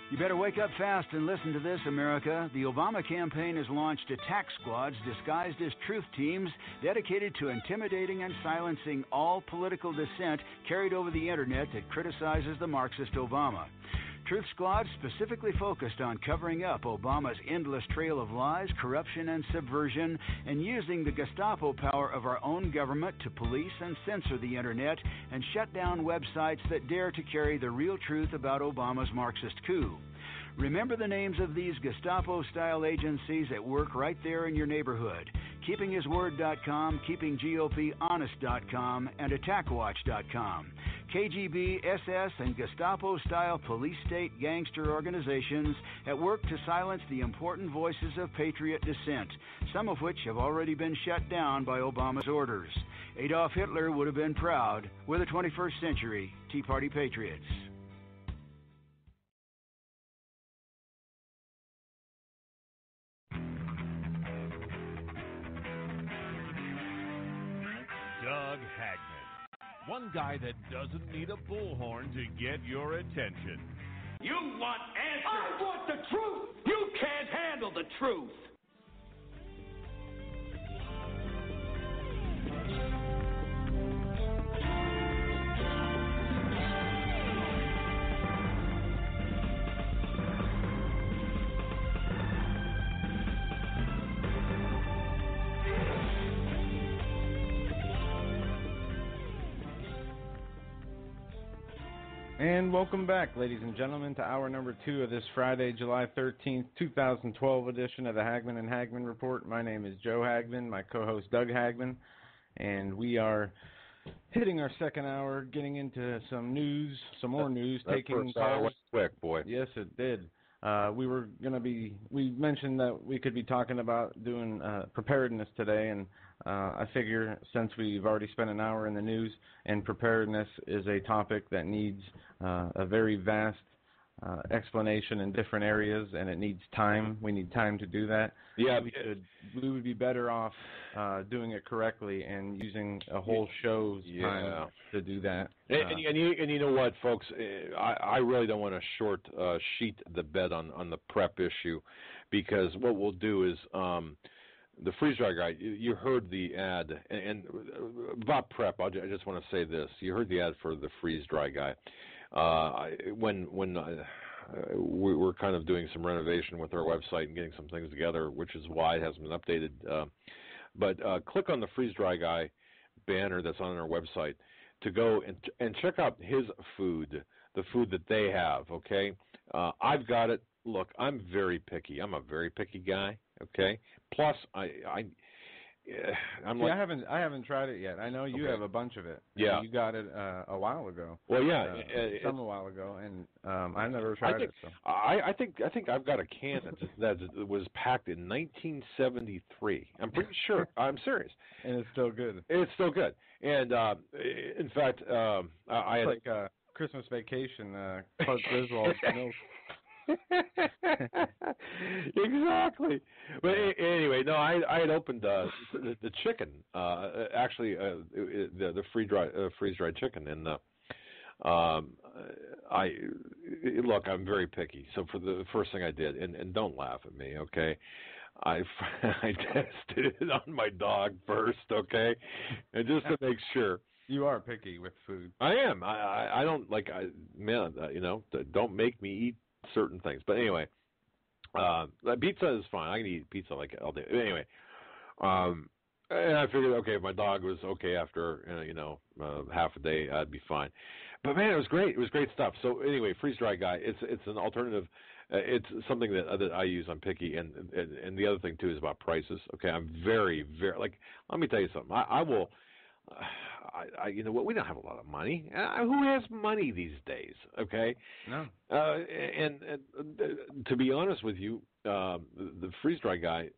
You better wake up fast and listen to this, America. The Obama campaign has launched attack squads disguised as truth teams dedicated to intimidating and silencing all political dissent carried over the internet that criticizes the Marxist Obama. Truth squads specifically focused on covering up Obama's endless trail of lies, corruption, and subversion, and using the Gestapo power of our own government to police and censor the internet and shut down websites that dare to carry the real truth about Obama's Marxist coup. Remember the names of these Gestapo-style agencies at work right there in your neighborhood: KeepingHisWord.com, KeepingGOPHonest.com, and AttackWatch.com. KGB, SS, and Gestapo-style police-state gangster organizations at work to silence the important voices of patriot dissent, some of which have already been shut down by Obama's orders. Adolf Hitler would have been proud. We're the 21st century Tea Party patriots. Doug Hagman. One guy that doesn't need a bullhorn to get your attention. You want answers. I want the truth. You can't handle the truth. And welcome back, ladies and gentlemen, to hour number 2 of this Friday, July 13th, 2012 edition of the Hagman and Hagman Report. My name is Joe Hagman, my co-host Doug Hagman, and we are hitting our second hour, getting into some news, some more news, taking calls. Went quick, boy. Yes, it did. We mentioned that we could be talking about doing preparedness today, and I figure since we've already spent an hour in the news, and preparedness is a topic that needs a very vast explanation in different areas, and it needs time. We need time to do that. Yeah, we would be better off doing it correctly and using a whole show's time to do that. And you know what, folks? I really don't want to short sheet the bed on the prep issue, because what we'll do is the freeze dry guy. You heard the ad, and about prep. I just want to say this: you heard the ad for the freeze dry guy. When we're kind of doing some renovation with our website and getting some things together, which is why it hasn't been updated. But click on the freeze dry guy banner that's on our website to go and check out his food, the food that they have. Okay, I've got it. Look, I'm very picky. I'm a very picky guy. Okay. Plus, I haven't tried it yet. I know you have a bunch of it. Yeah, you got it a while ago. Well, yeah, a while ago, and I've never tried it. So. I think I've got a can that was packed in 1973. I'm pretty sure. I'm serious. And it's still good. It's still good. And in fact, I had like a Christmas Vacation, Clark Griswold's milk. Exactly. But anyway, no, I had opened the chicken, actually the freeze dried chicken, and look, I'm very picky. So for the first thing I did, and don't laugh at me, okay? I tested it on my dog first, okay, and just to make sure. You are picky with food. I am. I don't like. Don't make me eat certain things. But anyway, pizza is fine. I can eat pizza like all day. Anyway, And I figured, okay, if my dog was okay after half a day, I'd be fine. But man, it was great. It was great stuff. So anyway, freeze dry guy. It's an alternative. It's something that I use. I'm picky, and the other thing too is about prices. Okay, I'm very Let me tell you something. I will. You know what? We don't have a lot of money. Who has money these days? Okay. No. And to be honest with you, the freeze dry guy.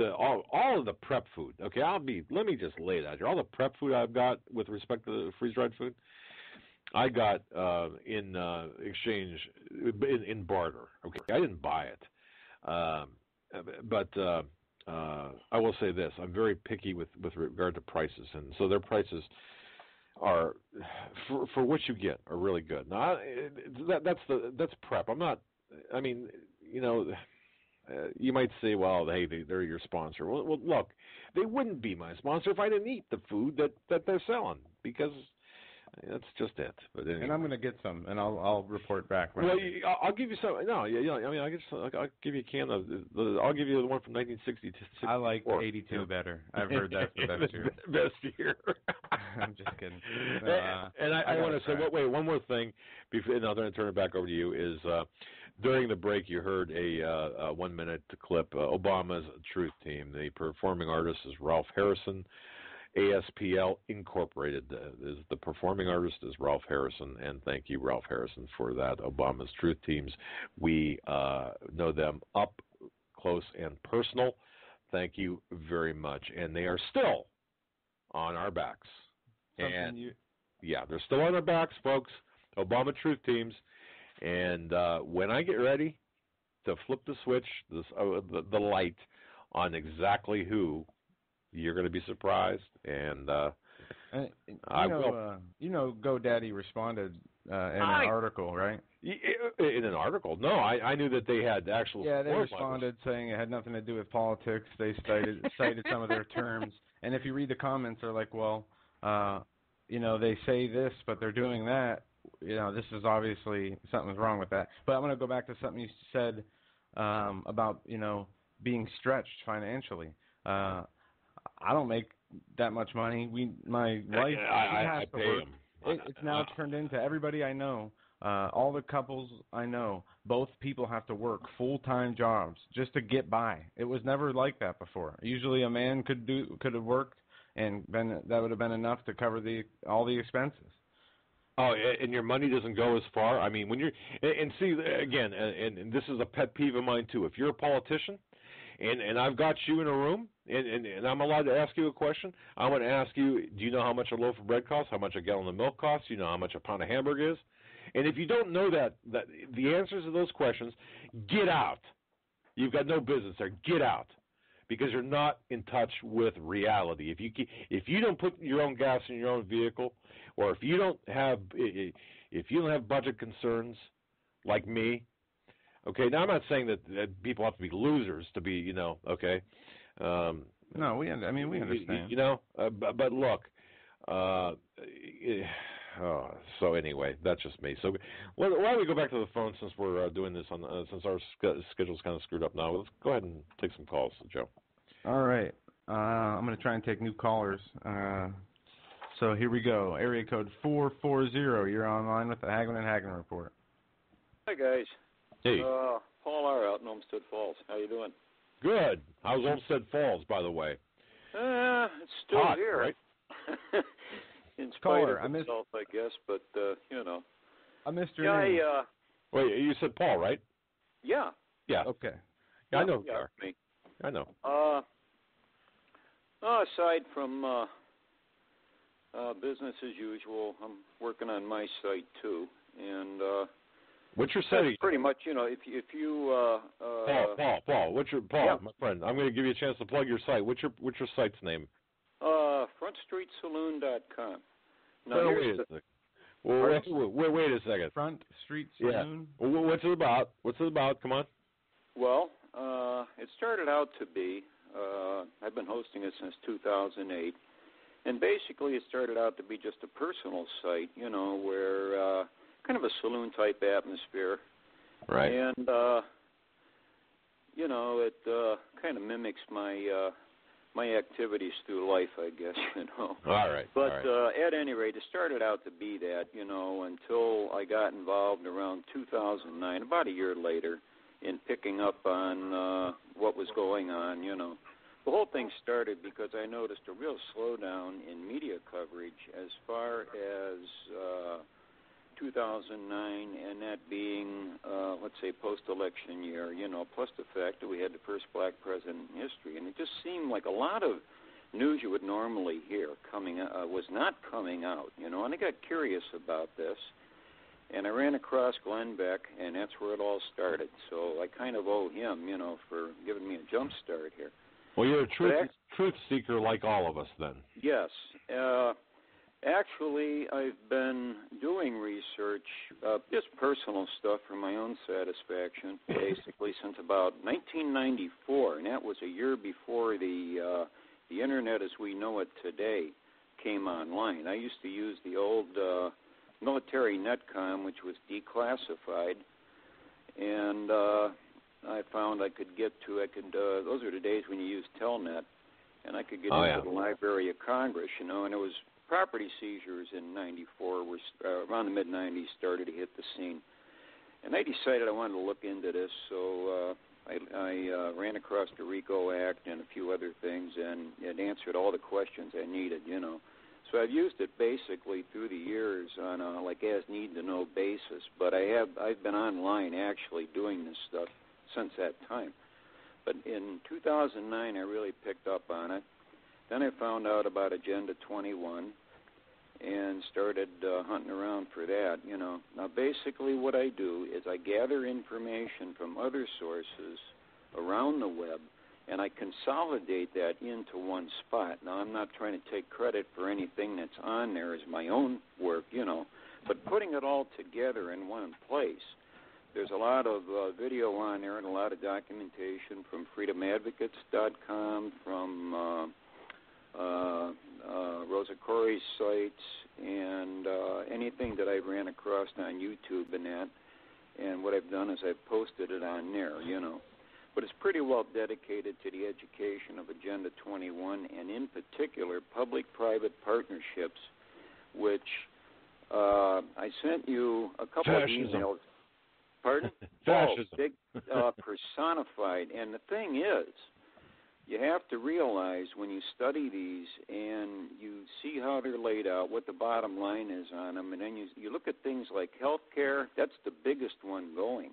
All of the prep food. Okay, let me just lay it out here. All the prep food I've got with respect to the freeze dried food, I got in exchange in barter. Okay, I didn't buy it, but I will say this: I'm very picky with regard to prices, and so their prices are for what you get are really good. Now that's prep. I'm not. I mean, you know. You might say, well, hey, they're your sponsor. Well, look, they wouldn't be my sponsor if I didn't eat the food that they're selling, because that's just it. But anyway. And I'm going to get some, and I'll report back. Well, I'll give you some. No, yeah, I mean, I'll give you a can of. I'll give you the one from 1960. I like 82 better. I've heard that's the best year. Best year. I'm just kidding. And I want to say, wait, one more thing, before, and I'm going to turn it back over to you. Is during the break, you heard a 1 minute clip. Obama's Truth Team. The performing artist is Ralph Harrison. ASPL Incorporated is the performing artist is Ralph Harrison, and thank you, Ralph Harrison, for that. Obama's Truth Teams. We know them up close and personal. Thank you very much, and they are still on our backs. Yeah, they're still on our backs, folks. Obama Truth Teams. And when I get ready to flip the switch, the light on exactly who, you're going to be surprised. And I will. GoDaddy responded in an article, right? In an article? No, I knew that they had actual. Yeah, they responded saying it had nothing to do with politics. They cited some of their terms. And if you read the comments, they're like, well, they say this, but they're doing that. This is obviously something's wrong with that. But I'm going to go back to something you said about, being stretched financially. I don't make that much money. My wife, she has to work. It's now turned into everybody I know, all the couples I know, both people have to work full-time jobs just to get by. It was never like that before. Usually a man could have worked, and that would have been enough to cover all the expenses. Oh, and your money doesn't go as far. I mean, when you're and see again, and this is a pet peeve of mine too. If you're a politician, and I've got you in a room, and I'm allowed to ask you a question, I want to ask you: do you know how much a loaf of bread costs? How much a gallon of milk costs? Do you know how much a pound of hamburger is? And if you don't know that the answers to those questions, get out. You've got no business there. Get out. Because you're not in touch with reality. If you don't put your own gas in your own vehicle, or if you don't have budget concerns like me, okay. Now I'm not saying that people have to be losers to be, okay. No, we understand. But look. So anyway, that's just me. So why don't we go back to the phone since we're doing this since our schedule's kind of screwed up now. Let's go ahead and take some calls, Joe. All right. I'm going to try and take new callers. So here we go. Area code 440. You're online with the Hagman and Hagman Report. Hi, guys. Hey. Paul R. out in Olmsted Falls. How you doing? Good. How's Olmsted Falls, by the way? It's still hot, here. Right? In spite of itself, I guess, but, I missed your name. Wait, you said Paul, right? Yeah. Yeah. Okay. Yeah, I know. Yeah, me. I know. Aside from business as usual, I'm working on my site, too. And what's your site? Pretty much, if you Paul, what's your yeah. my friend? I'm going to give you a chance to plug your site. What's your site's name? FrontStreetSaloon.com. Now, wait a second. Front Street Saloon? Yeah. What's it about? Come on. Well, it started out to be, I've been hosting it since 2008, and basically it started out to be just a personal site, where kind of a saloon-type atmosphere. Right. And, it kind of mimics my my activities through life, I guess, All right. But all right. At any rate, it started out to be that, until I got involved around 2009, about a year later, in picking up on what was going on, The whole thing started because I noticed a real slowdown in media coverage as far as 2009, and that being, let's say, post-election year, plus the fact that we had the first black president in history. And it just seemed like a lot of news you would normally hear was not coming out, and I got curious about this. And I ran across Glenn Beck, and that's where it all started. So I kind of owe him, for giving me a jump start here. Well, you're a truth seeker like all of us then. Yes. Actually, I've been doing research, just personal stuff for my own satisfaction, basically since about 1994, and that was a year before the Internet as we know it today came online. I used to use the old military netcom, which was declassified, and I found I could get to, those are the days when you used Telnet, and I could get into the Library of Congress, and it was property seizures in 94, were around the mid-90s, started to hit the scene. And I decided I wanted to look into this, so I ran across the RICO Act and a few other things, and it answered all the questions I needed, So I've used it basically through the years on a as-need-to-know basis, but I've been online actually doing this stuff since that time. But in 2009, I really picked up on it. Then I found out about Agenda 21 and started hunting around for that, Now, basically what I do is I gather information from other sources around the web, and I consolidate that into one spot. Now, I'm not trying to take credit for anything that's on there as my own work, but putting it all together in one place. There's a lot of video on there and a lot of documentation from freedomadvocates.com, from Rosa Corey's sites, and anything that I ran across on YouTube and that. And what I've done is I've posted it on there, But it's pretty well dedicated to the education of Agenda 21, and in particular public-private partnerships, which I sent you a couple of emails. Pardon? Fascism. Big personified. And the thing is, you have to realize when you study these and you see how they're laid out, what the bottom line is on them, and then you look at things like health care, that's the biggest one going.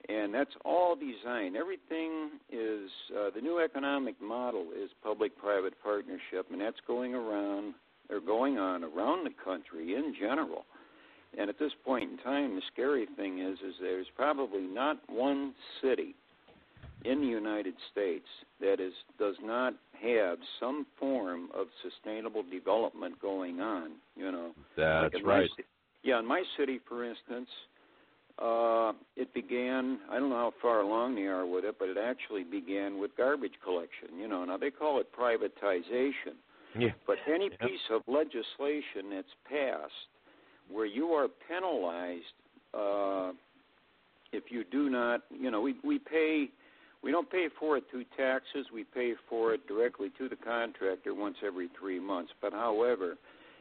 And that's all designed. Everything is, the new economic model is public-private partnership, and that's going on around the country in general. And at this point in time, the scary thing is there's probably not one city in the United States that does not have some form of sustainable development going on, That's like right. In my city, for instance, it began, I don't know how far along they are with it, but it actually began with garbage collection. Now they call it privatization. Yeah. But any piece of legislation that's passed where you are penalized if you do not, we don't pay for it through taxes. We pay for it directly to the contractor once every 3 months. But however,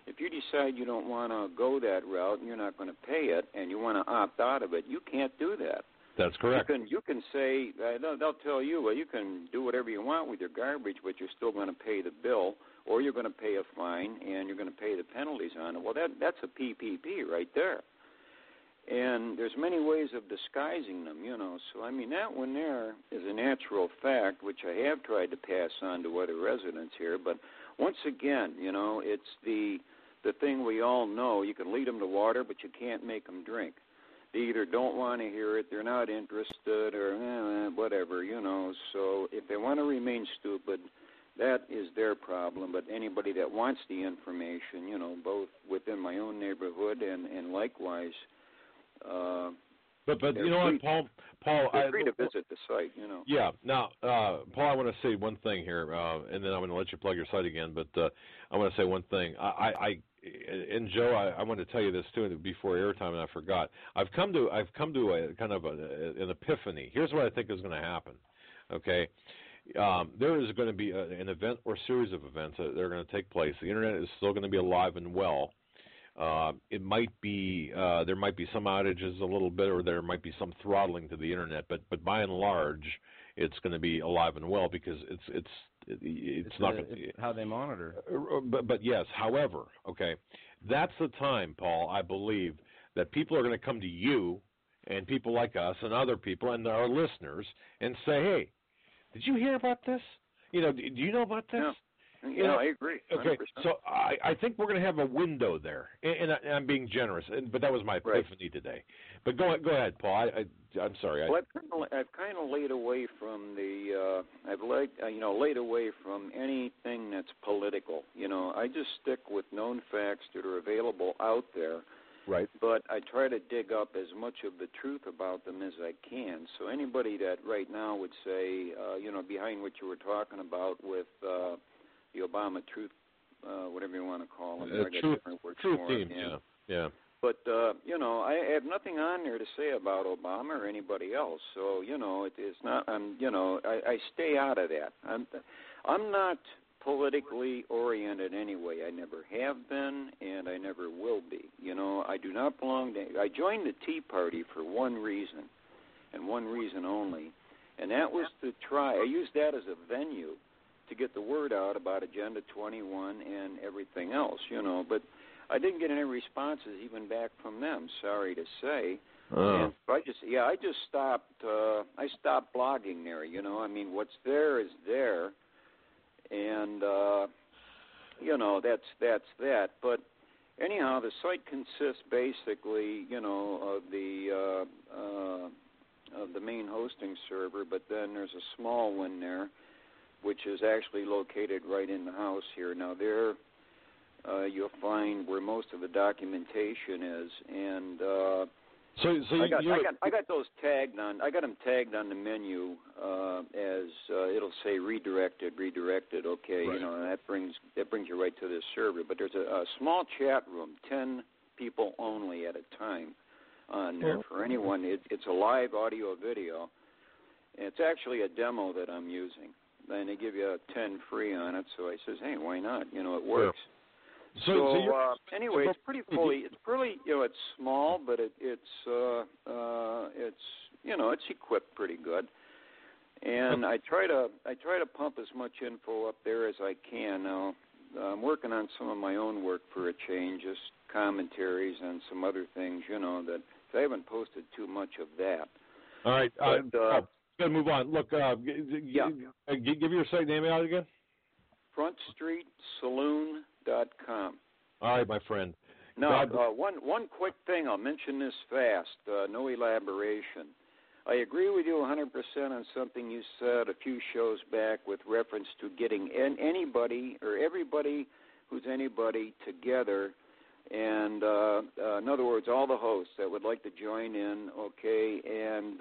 if you decide you don't want to go that route and you're not going to pay it and you want to opt out of it, you can't do that. That's correct. You can say, they'll tell you, well, you can do whatever you want with your garbage, but you're still going to pay the bill, or you're going to pay a fine and you're going to pay the penalties on it. Well, that's a PPP right there. And there's many ways of disguising them, So, that one there is a natural fact, which I have tried to pass on to other residents here. But once again, it's the thing we all know. You can lead them to water, but you can't make them drink. They either don't want to hear it, they're not interested, or whatever, So if they want to remain stupid, that is their problem. But anybody that wants the information, both within my own neighborhood and likewise, but you know what, Paul, they're free to visit the site, Yeah. Now, Paul, I want to say one thing here, and then I'm going to let you plug your site again. But I want to say one thing. And Joe, I want to tell you this too before airtime, and I forgot. I've come to a kind of an epiphany. Here's what I think is going to happen. Okay, there is going to be an event or series of events that are going to take place. The internet is still going to be alive and well. It might be there might be some outages a little bit, or there might be some throttling to the internet, but by and large, it's going to be alive and well because it's not going to, how they monitor. But yes, however, okay, that's the time, Paul, I believe, that people are going to come to you and people like us and other people and our listeners and say, hey, did you hear about this? Do you know about this? Yeah, I agree. 100%. Okay, so I think we're going to have a window there, and I'm being generous, but that was my epiphany today. But go ahead, Paul. I'm sorry. Well, I've kind of laid away from laid away from anything that's political. I just stick with known facts that are available out there. Right. But I try to dig up as much of the truth about them as I can. So anybody that right now would say, behind what you were talking about with the Obama truth, whatever you want to call them, I got different words truth for teams, it. yeah. But I have nothing on there to say about Obama or anybody else. So it's not. I stay out of that. I'm not politically oriented anyway. I never have been, and I never will be. I do not belong to. I joined the Tea Party for one reason, and one reason only, and that was to try. I used that as a venue to get the word out about Agenda 21 and everything else. But I didn't get any responses even back from them. Sorry to say. And I just stopped. I stopped blogging there. What's there is there. And, that's that. But anyhow, the site consists basically, of the main hosting server, but then there's a small one there, which is actually located right in the house here. Now there you'll find where most of the documentation is, and I got those tagged on. I got them tagged on the menu as it'll say redirected. Okay, right. And that brings you right to this server. But there's a small chat room, 10 people only at a time on there for anyone. It's a live audio video. It's actually a demo that I'm using, and they give you 10 free on it. So I says, hey, why not? It works. Anyway, it's pretty fully. It's pretty. It's small, but it's equipped pretty good. And I try to pump as much info up there as I can. Now I'm working on some of my own work for a change, just commentaries and some other things. That I haven't posted too much of that. All right. Got to move on. Look, give your site name out again. FrontStreetSaloon.com. All right, my friend. Now, one quick thing. I'll mention this fast. No elaboration. I agree with you 100% on something you said a few shows back with reference to getting anybody or everybody who's anybody together. And in other words, all the hosts that would like to join in, okay, and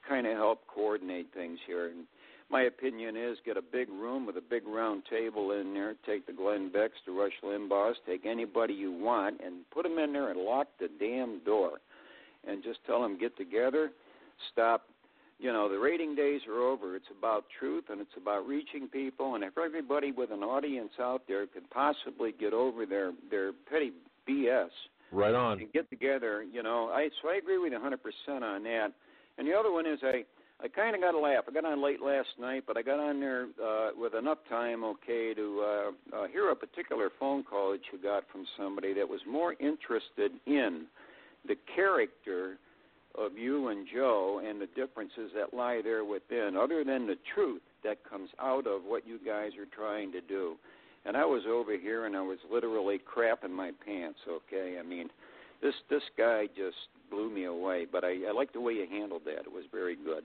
kind of help coordinate things here. And my opinion is get a big room with a big round table in there, take the Glenn Becks, the Rush Limbaughs, take anybody you want, and put them in there and lock the damn door. And just tell them, get together, stop. The rating days are over. It's about truth, and it's about reaching people. And if everybody with an audience out there could possibly get over their petty BS. Right on. And get together, so I agree with you 100% on that. And the other one is I kind of got a laugh. I got on late last night, but I got on there with enough time, okay, to hear a particular phone call that you got from somebody that was more interested in the character of you and Joe and the differences that lie there within, other than the truth that comes out of what you guys are trying to do. And I was over here, and I was literally crapping my pants, okay? This guy just blew me away, but I like the way you handled that. It was very good.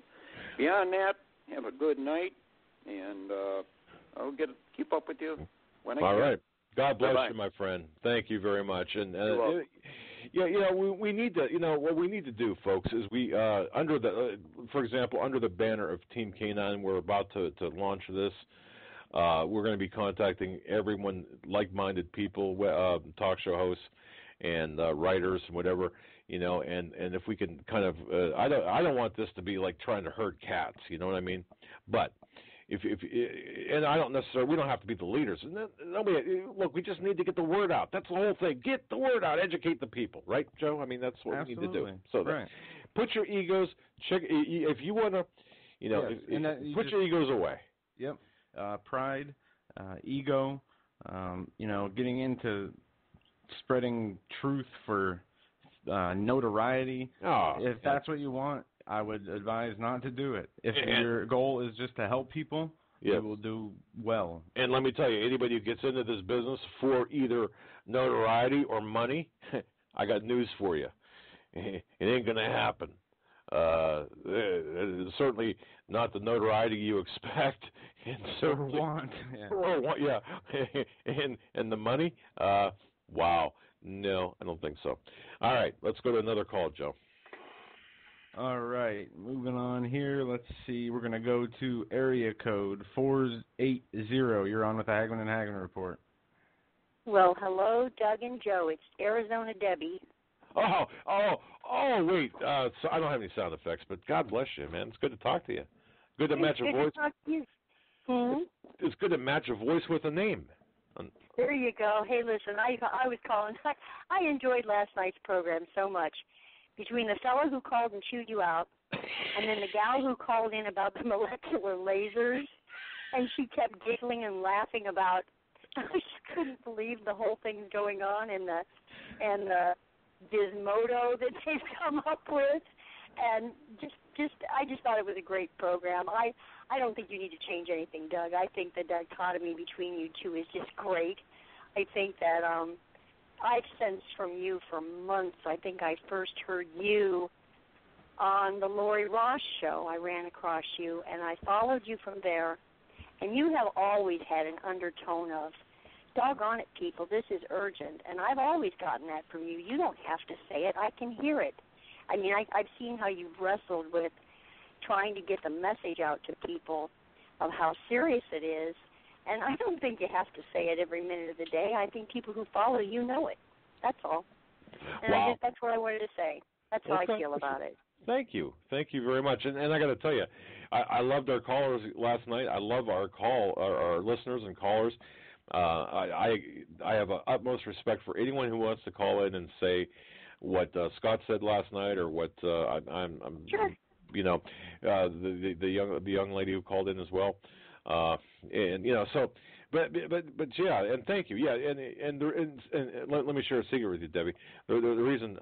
Beyond that, have a good night, and I'll keep up with you when I can. All right. God bless Bye-bye. you, my friend. Thank you very much. And we need to, what we need to do, folks, is we for example, under the banner of Team K9, we're about to launch this. We're going to be contacting everyone, like-minded people, talk show hosts, and writers and whatever, and if we can kind of, I don't want this to be like trying to herd cats, you know what I mean? But and I don't necessarily, we don't have to be the leaders. Nobody, look, we just need to get the word out. That's the whole thing. Get the word out. Educate the people, right, Joe? I mean, that's what Absolutely. we need to do. So right. Put your egos. Check if you want to, put your egos away. Yep. Pride, ego. Getting into spreading truth for notoriety. If that's what you want, I would advise not to do it. If your goal is just to help people, you will do well. And let me tell you, anybody who gets into this business for either notoriety or money, I got news for you. It ain't going to happen. Certainly not the notoriety you expect, and certainly want. and the money. Wow, no, I don't think so. All right, let's go to another call, Joe. All right, moving on here. Let's see. We're going to go to area code 480. You're on with the Hagman and Hagman Report. Well, hello, Doug and Joe. It's Arizona Debbie. Oh, wait. So I don't have any sound effects, but God bless you, man. It's good to talk to you. Good to match a voice. To talk to you. Hmm? It's good to match a voice with a name. There you go. Hey, listen, I was calling. I enjoyed last night's program so much. Between the fellow who called and chewed you out, and then the gal who called in about the molecular lasers, and she kept giggling and laughing about. I just couldn't believe the whole thing's going on, and the Gizmodo that they've come up with, and I just thought it was a great program. I don't think you need to change anything, Doug. I think the dichotomy between you two is just great. I think that I've sensed from you for months. I think I first heard you on the Lori Ross show. I ran across you, and I followed you from there, and you have always had an undertone of, doggone it, people, this is urgent. And I've always gotten that from you. You don't have to say it. I can hear it. I mean, I've seen how you've wrestled with trying to get the message out to people of how serious it is. And I don't think you have to say it every minute of the day. I think people who follow you know it. That's all. And wow. That's what I wanted to say. That's how I feel about it. Thank you. Thank you very much. And I got to tell you, I loved our callers last night. I love our listeners and callers. I have utmost respect for anyone who wants to call in and say what Scott said last night, or what I'm sure. The young lady who called in as well, and so. But yeah, and thank you. Yeah, and let me share a secret with you, Debbie. The reason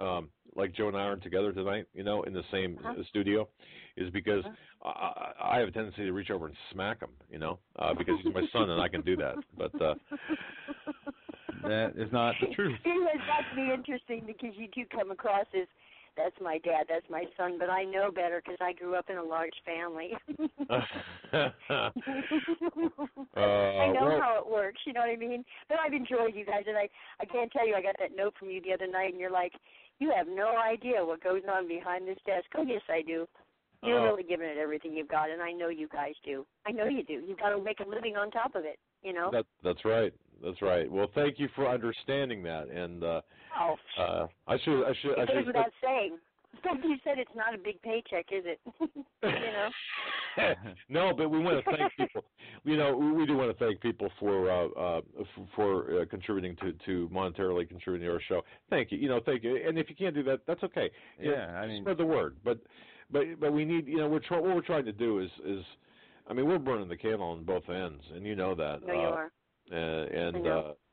like Joe and I aren't together tonight, in the same studio, is because I have a tendency to reach over and smack him, because he's my son and I can do that. But that is not the truth. That's me interesting, because you do come across as, that's my dad, that's my son, but I know better because I grew up in a large family. I know how it works, you know what I mean? But I've enjoyed you guys, and I can't tell you, I got that note from you the other night, and you're like, you have no idea what goes on behind this desk. Oh, yes, I do. You're really giving it everything you've got, and I know you guys do. I know you do. You've got to make a living on top of it, That's right. That's right. Well, thank you for understanding that. And I should. It goes without saying. Like you said, it's not a big paycheck, is it? No, but we want to thank people. We do want to thank people for contributing to monetarily contributing to our show. Thank you. Thank you. And if you can't do that, that's okay. Spread the word. But we need. What we're trying to do is. I mean, we're burning the candle on both ends, and you know that. No, you are.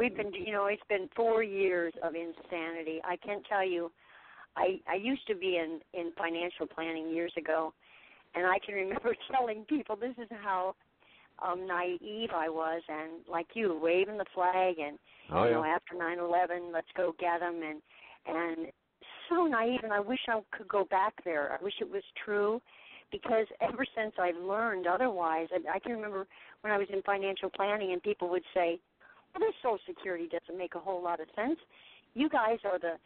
We've been, it's been 4 years of insanity. I can't tell you. I used to be in financial planning years ago, and I can remember telling people this is how naive I was, and like you, waving the flag, and after 9/11, let's go get them, and so naive. And I wish I could go back there. I wish it was true. Because ever since I've learned otherwise, I can remember when I was in financial planning and people would say, well, this Social Security doesn't make a whole lot of sense. You guys are there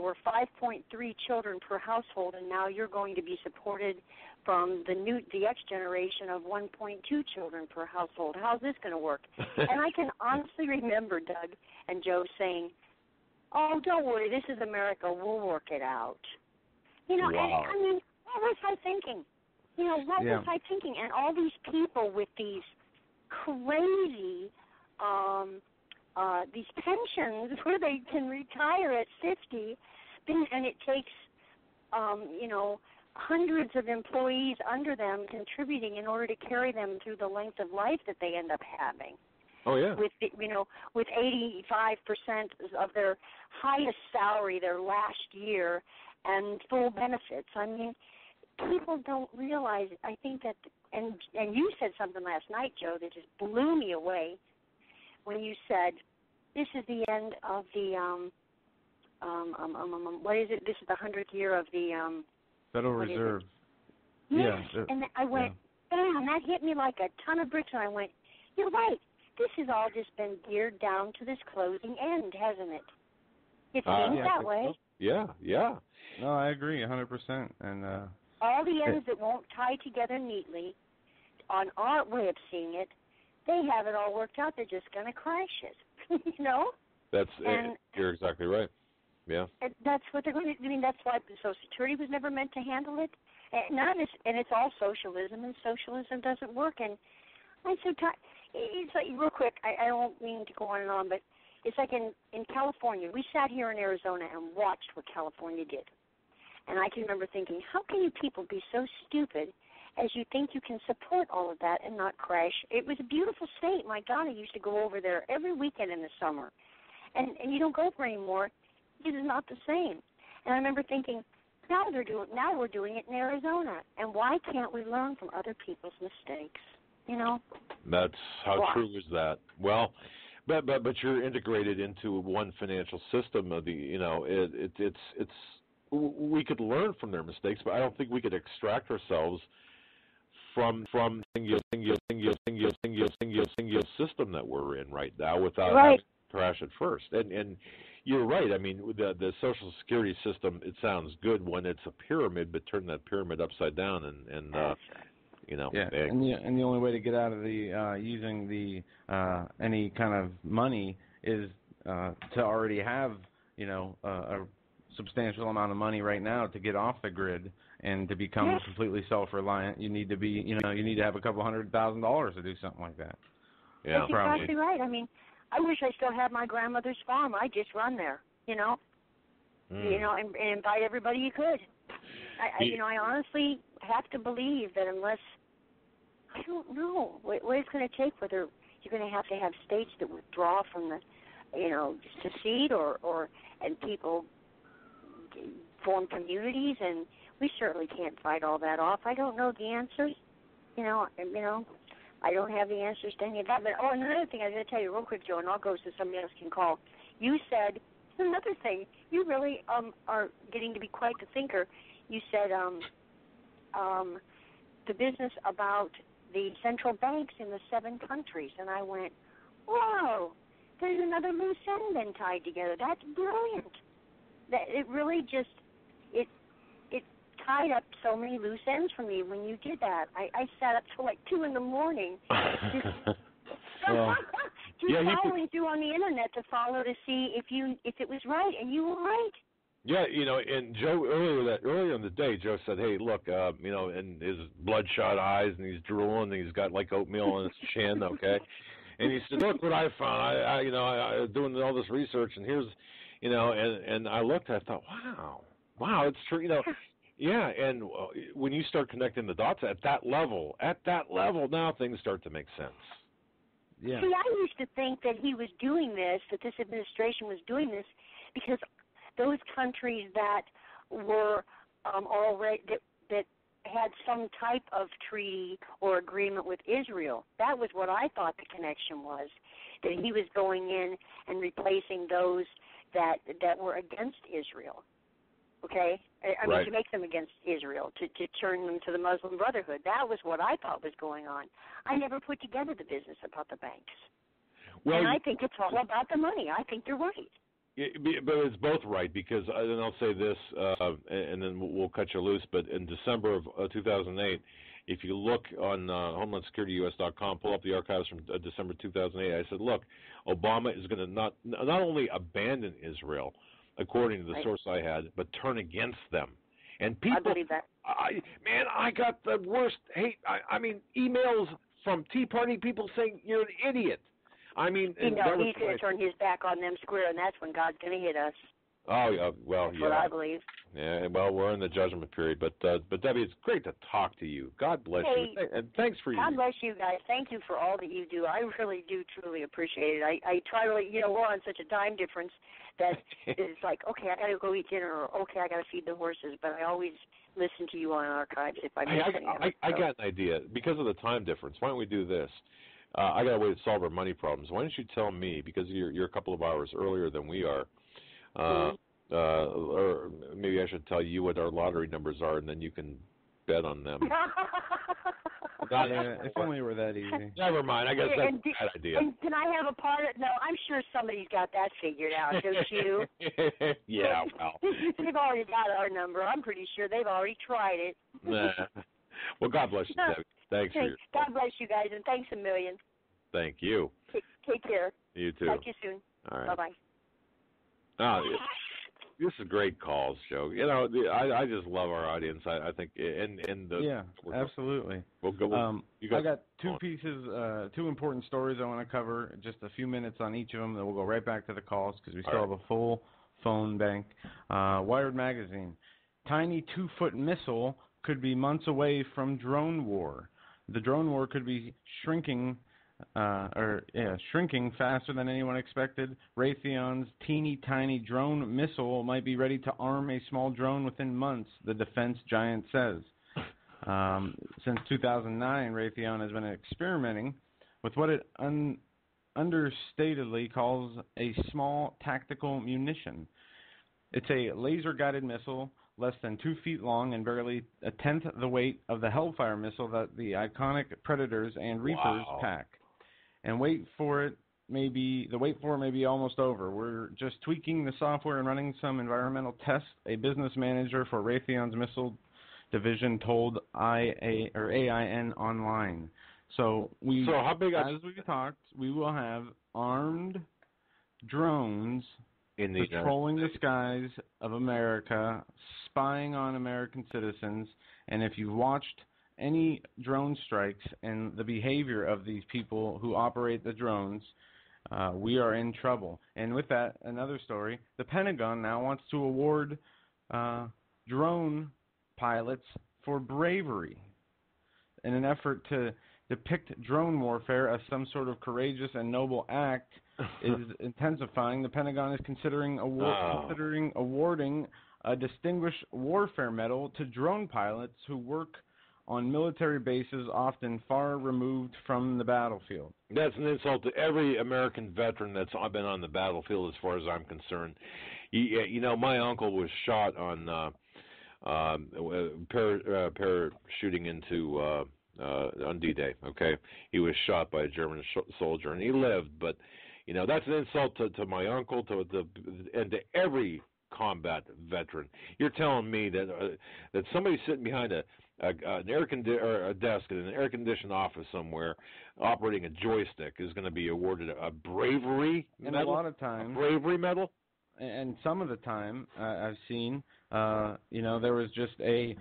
were 5.3 children per household, and now you're going to be supported from the X generation of 1.2 children per household. How's this going to work? And I can honestly remember Doug and Joe saying, oh, don't worry, this is America. We'll work it out. Wow. And I mean, what was I thinking? You know, what was I thinking? And all these people with these crazy these pensions where they can retire at 50, and it takes, you know, hundreds of employees under them contributing in order to carry them through the length of life that they end up having. Oh, yeah. With, you know, with 85% of their highest salary their last year and full benefits. I mean, people don't realize it. I think that, and you said something last night, Joe, that just blew me away when you said, this is the end of the, what is it? This is the 100th year of the, Federal Reserve. Yes, and I went, bam, that hit me like a ton of bricks, and I went, you're right. This has all just been geared down to this closing end, hasn't it? It seems that way. So. Yeah, yeah. No, I agree 100%. And all the ends that won't tie together neatly, on our way of seeing it, they have it all worked out. They're just going to crash it, you know? You're exactly right. Yeah. That's what they're going to. I mean, that's why Social Security was never meant to handle it. And none of this, and it's all socialism, and socialism doesn't work. And I'm so tired. It's like, real quick, I don't mean to go on and on, but it's like in California. We sat here in Arizona and watched what California did. And I can remember thinking, how can you people be so stupid as you think you can support all of that and not crash? It was a beautiful state. My God, I used to go over there every weekend in the summer. And you don't go over anymore. It is not the same. And I remember thinking, now we're doing it in Arizona. And why can't we learn from other people's mistakes? You know? That's how true is that. Well, but you're integrated into one financial system of the, you know, it's we could learn from their mistakes, but I don't think we could extract ourselves from single system that we're in right now without having to crash it first. And you're right. I mean, the Social Security system, it sounds good when it's a pyramid, but turn that pyramid upside down and you know. Yeah, and the only way to get out of the using the any kind of money is to already have, you know, a substantial amount of money right now to get off the grid and to become completely self-reliant. You need to be, you know, you need to have a couple $100,000 to do something like that. Yeah, that's exactly right. I mean, I wish I still had my grandmother's farm. I'd just run there, you know, you know, and invite everybody you could. You know, I honestly have to believe that unless, I don't know what it's going to take, whether you're going to have states that withdraw from the, you know, secede and people form communities, and we certainly can't fight all that off. I don't know the answers, you know, I don't have the answers to any of that. But, and another thing I was going to tell you real quick, Joe, and I'll go so somebody else can call. You said, another thing, you really are getting to be quite the thinker. You said the business about the central banks in the 7 countries, and I went, whoa, there's another loose end then tied together. That's brilliant. That it really just, it tied up so many loose ends for me when you did that. I sat up till like 2 a.m. Following through on the internet to follow to see if it was right, and you were right. Yeah, you know, and Joe earlier in the day, Joe said, "Hey, look, you know," and his bloodshot eyes, and he's drooling, and he's got like oatmeal on his chin, okay. And he said, "Look what I found. I you know, I doing all this research, and here's, you know," and I looked, I thought, wow, it's true, you know. Yeah, and when you start connecting the dots at that level, now things start to make sense. Yeah. See, I used to think that he was doing this, that this administration was doing this, because those countries that were already that had some type of treaty or agreement with Israel. That was what I thought the connection was, that he was going in and replacing those that were against Israel. Okay? I mean, to make them against Israel, to turn them to the Muslim Brotherhood. That was what I thought was going on. I never put together the business about the banks. Well, and I think it's all about the money. I think you're right. But it's both right, because, and I'll say this, and then we'll cut you loose, but in December of 2008, if you look on HomelandSecurityUS.com, pull up the archives from December 2008, I said, look, Obama is going to not only abandon Israel, according to the source I had, but turn against them. And people, I believe that. I got the worst hate. I mean, emails from Tea Party people saying you're an idiot. I mean, he's going to turn his back on them square, and that's when God's going to hit us. Oh, yeah, well, that's what I believe. Yeah, well, we're in the judgment period, but Debbie, it's great to talk to you. God bless you, and thanks for you. God bless you guys. Thank you for all that you do. I really do truly appreciate it. I try to, we're on such a time difference that it's like, okay, I got to go eat dinner, or okay, I got to feed the horses, but I always listen to you on archives if I miss anything. I got an idea. Because of the time difference, why don't we do this? I got a way to solve our money problems. Why don't you tell me, because you're a couple of hours earlier than we are, or maybe I should tell you what our lottery numbers are, and then you can bet on them. If only it were that easy. Never mind. I guess that's a bad idea. And can I have a part of? No, I'm sure somebody's got that figured out, don't you? Yeah, well. They've already got our number. I'm pretty sure they've already tried it. Well, God bless you, Debbie. Thanks for your God bless you guys, and thanks a million. Thank you. Take care. You too. Talk to you soon. All right. Bye-bye. This is great calls, Joe. I just love our audience. I think, absolutely. We'll go. I got two important stories I want to cover. Just a few minutes on each of them, then we'll go right back to the calls because we still have a full phone bank. Wired magazine: tiny 2-foot missile could be months away from drone war. The drone war could be shrinking faster than anyone expected. Raytheon's teeny tiny drone missile might be ready to arm a small drone within months, the defense giant says. Since 2009, Raytheon has been experimenting with what it understatedly calls a small tactical munition. It's a laser-guided missile less than 2 feet long and barely a tenth the weight of the Hellfire missile that the iconic Predators and Reapers pack. And the wait for it may be almost over. We're just tweaking the software and running some environmental tests, a business manager for Raytheon's missile division told AIN Online. So how big as we talked, we will have armed drones patrolling the skies of America, spying on American citizens, and if you've watched any drone strikes and the behavior of these people who operate the drones, we are in trouble. And with that, another story, the Pentagon now wants to award drone pilots for bravery in an effort to depict drone warfare as some sort of courageous and noble act is intensifying. The Pentagon is considering awarding a Distinguished Warfare Medal to drone pilots who work on military bases often far removed from the battlefield. That's an insult to every American veteran that's been on the battlefield as far as I'm concerned. My uncle was shot on parachuting into on D-Day, okay? He was shot by a German soldier, and he lived, but that's an insult to my uncle, and to every combat veteran. You're telling me that somebody sitting behind a desk in an air-conditioned office somewhere, operating a joystick, is going to be awarded a bravery medal? And a lot of times, a bravery medal. And some of the time, I've seen, there was just a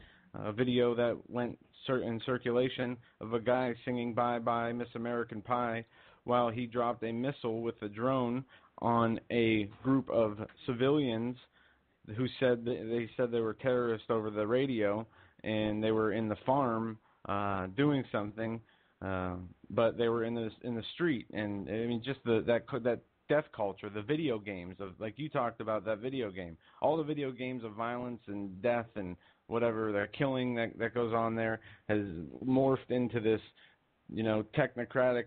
video that went in circulation of a guy singing "Bye Bye Miss American Pie" while he dropped a missile with a drone on a group of civilians who said they were terrorists over the radio, and they were in the farm doing something, but they were in the street. And I mean, just that death culture, the video games of, like you talked about, that video game, all the video games of violence and death and whatever, the killing that goes on there has morphed into this, technocratic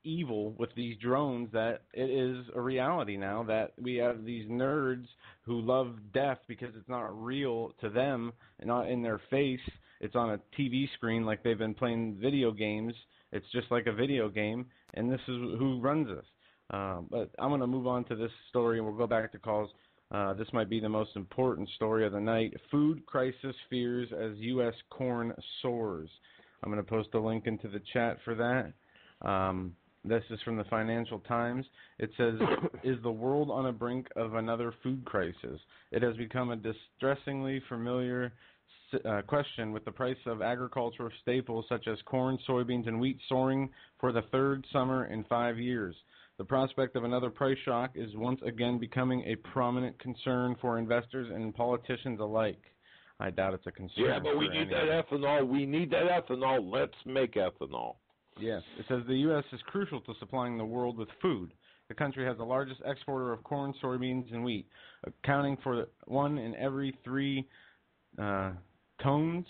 evil with these drones, that it is a reality now that we have these nerds who love death because it's not real to them and not in their face. It's on a TV screen like they've been playing video games. It's just like a video game, and this is who runs this. But I'm going to move on to this story, and we'll go back to calls. This might be the most important story of the night. Food crisis fears as U.S. corn soars. I'm going to post a link into the chat for that. This is from the Financial Times. It says, is the world on the brink of another food crisis? It has become a distressingly familiar question, with the price of agricultural staples such as corn, soybeans, and wheat soaring for the third summer in 5 years. The prospect of another price shock is once again becoming a prominent concern for investors and politicians alike. I doubt it's a concern. Yeah, but we need that ethanol. We need that ethanol. Let's make ethanol. Yes. It says the U.S. is crucial to supplying the world with food. The country has the largest exporter of corn, soybeans, and wheat, accounting for 1 in every 3 tons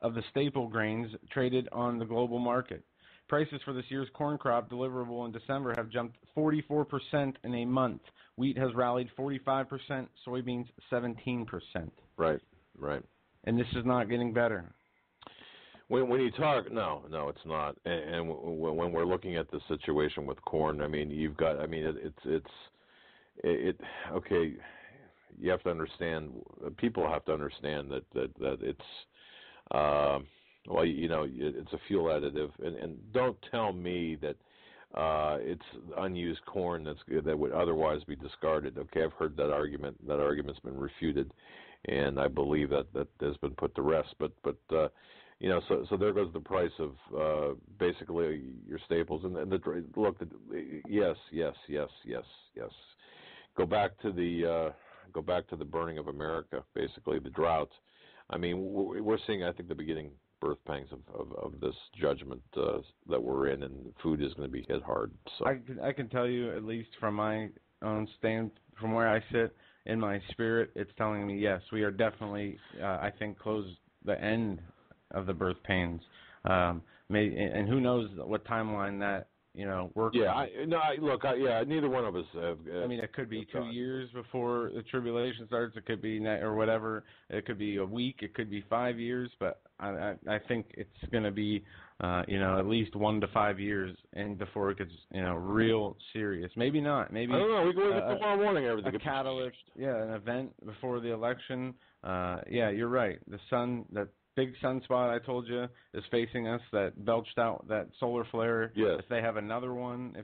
of the staple grains traded on the global market. Prices for this year's corn crop deliverable in December have jumped 44% in a month. Wheat has rallied 45%, soybeans 17%. Right. And this is not getting better. When you talk, no, it's not. And when we're looking at the situation with corn, okay. You have to understand. People have to understand that it's. It's a fuel additive, and don't tell me that it's unused corn that would otherwise be discarded. Okay, I've heard that argument. That argument's been refuted, and I believe that has been put to rest. But so there goes the price of basically your staples. Yes. Go back to the burning of America, basically the drought. I mean, we're seeing, I think, the beginning birth pangs of this judgment that we're in, and food is going to be hit hard. So I can tell you, at least from my own stand, from where I sit in my spirit, it's telling me yes, we are definitely, I think, close the end of the birth pains. And who knows what timeline that works. Yeah, neither one of us have. It could be 2 years before the tribulation starts. It could be or whatever. It could be a week. It could be 5 years. But I think it's going to be, at least 1 to 5 years, and before it gets, real serious. Maybe not. Maybe I don't know. We go tomorrow morning. Everything. A catalyst. Yeah, an event before the election. You're right. The sun. That big sunspot I told you is facing us, that belched out that solar flare. Yes. If they have another one,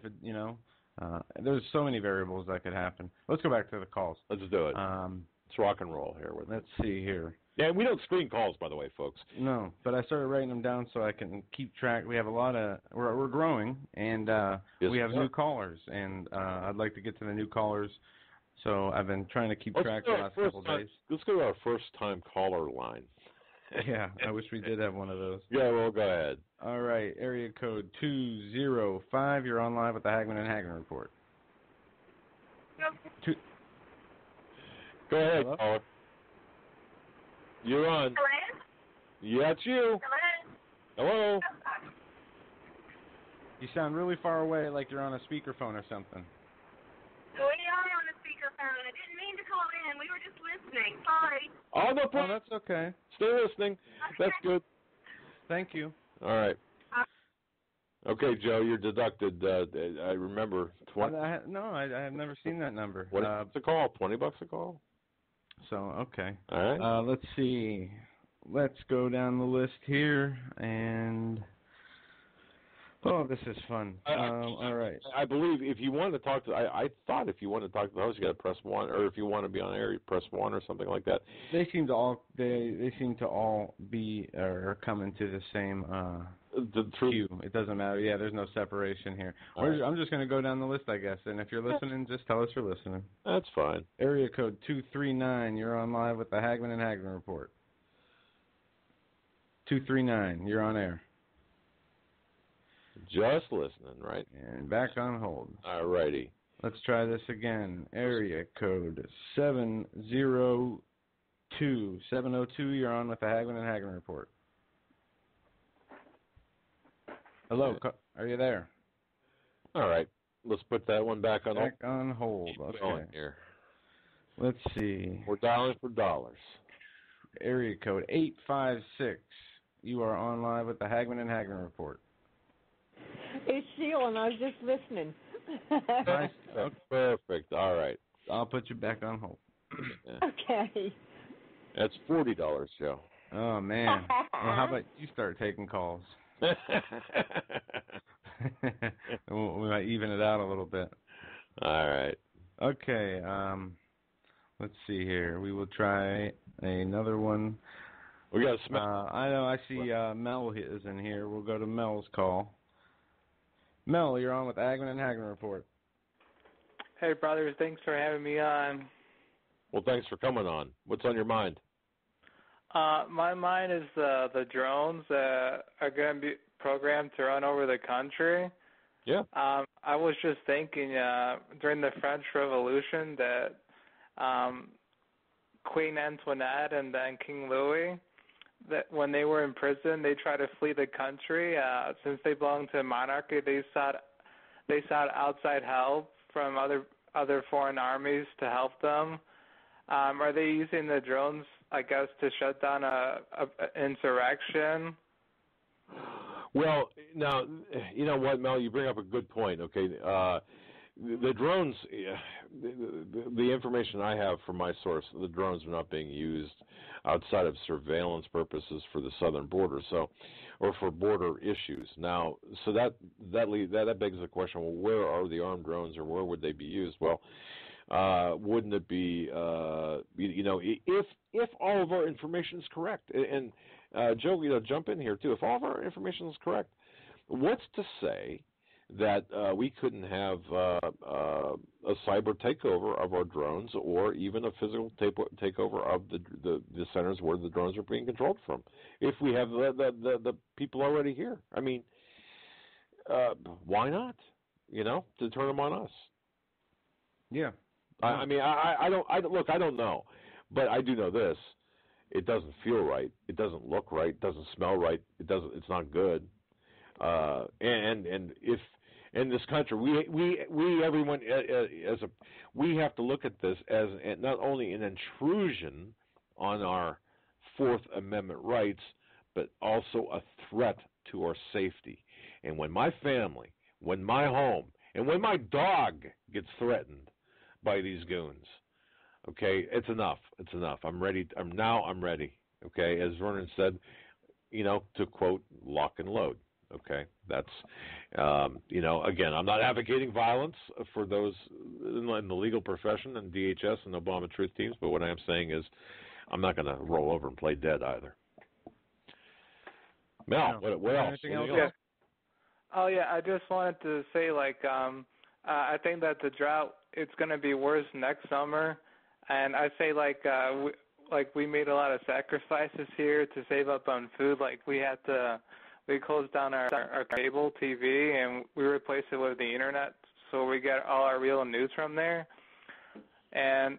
there's so many variables that could happen. Let's go back to the calls. Let's do it. Let's rock and roll here. Let's see here. Yeah, we don't screen calls, by the way, folks. No, but I started writing them down so I can keep track. We have a lot of, we're growing, and we have new callers, and I'd like to get to the new callers. So I've been trying to keep track the last couple of days. Let's go to our first-time caller line. Yeah, I wish we did have one of those. Yeah, well, go ahead. All right, area code 205. You're on live with the Hagman and Hagman Report. Go ahead, caller. You're on. Hello? Yeah, it's you. Hello? You sound really far away, like you're on a speakerphone or something. We are on the speakerphone. I didn't mean to call in. We were just listening. Sorry. Oh, no problem. Oh, that's okay. Stay listening. Okay. That's good. Thank you. All right. Okay, Joe, you're deducted. I remember. I have never seen that number. What's a call? $20 a call? So, okay. All right. Let's see. Let's go down the list here, and this is fun. All right. I believe if you want to talk to, I thought if you want to talk to the host, you got to press 1, or if you want to be on air, you press 1 or something like that. They seem to all be or come into the same queue. It doesn't matter. Yeah, there's no separation here. I'm just going to go down the list, I guess. And if you're listening, just tell us you're listening. That's fine. Area code 239. You're on live with the Hagman and Hagman Report. 239. You're on air. Just listening, right? And back on hold. All righty. Let's try this again. Area code 702. 702, you're on with the Hagman and Hagman Report. Hello, are you there? All right. Let's put that one back on hold. Back on hold. Okay. Here. Let's see. We're dialing for dollars. Area code 856. You are on live with the Hagman and Hagman Report. It's Sheila, and I was just listening. Nice. Perfect. All right. I'll put you back on hold. Okay. That's $40, Joe. Oh, man. Well, how about you start taking calls? We might even it out a little bit. All right. Okay. Let's see here. We will try another one. We got a I know. I see Mel is in here. We'll go to Mel's call. Mel, you're on with Agman and Hagman Report. Hey, brothers. Thanks for having me on. Well, thanks for coming on. What's on your mind? My mind is the drones that are going to be programmed to run over the country. Yeah. I was just thinking during the French Revolution that Queen Antoinette and then King Louis, that when they were in prison, they tried to flee the country. Since they belonged to a monarchy, they sought outside help from other foreign armies to help them. Are they using the drones, I guess, to shut down a insurrection? Well, now, you know what, Mel, you bring up a good point, okay? The drones, the information I have from my source, the drones are not being used outside of surveillance purposes for the southern border, or for border issues. Now, so that begs the question, well, where are the armed drones, or where would they be used? Well, wouldn't it be, if all of our information is correct, and Joe, jump in here too. If all of our information is correct, what's to say that we couldn't have a cyber takeover of our drones, or even a physical takeover of the centers where the drones are being controlled from, if we have the people already here? I mean, why not? To turn them on us. Yeah. I mean, I don't know, but I do know this: it doesn't feel right, it doesn't look right, it doesn't smell right, it's not good. And if in this country, we everyone we have to look at this as not only an intrusion on our Fourth Amendment rights, but also a threat to our safety. And when my family, when my home, and when my dog gets threatened by these goons, okay, it's enough. It's enough. I'm ready. I'm ready. Okay, as Vernon said, to quote, lock and load. Okay, that's, again, I'm not advocating violence for those in the legal profession and DHS and Obama Truth Teams, but what I am saying is I'm not going to roll over and play dead either. Mel, what else? Anything else? Yeah. Oh, yeah, I just wanted to say, I think that the drought, it's going to be worse next summer, and I say, we made a lot of sacrifices here to save up on food. We closed down our cable TV, and we replaced it with the internet, so we get all our real news from there. And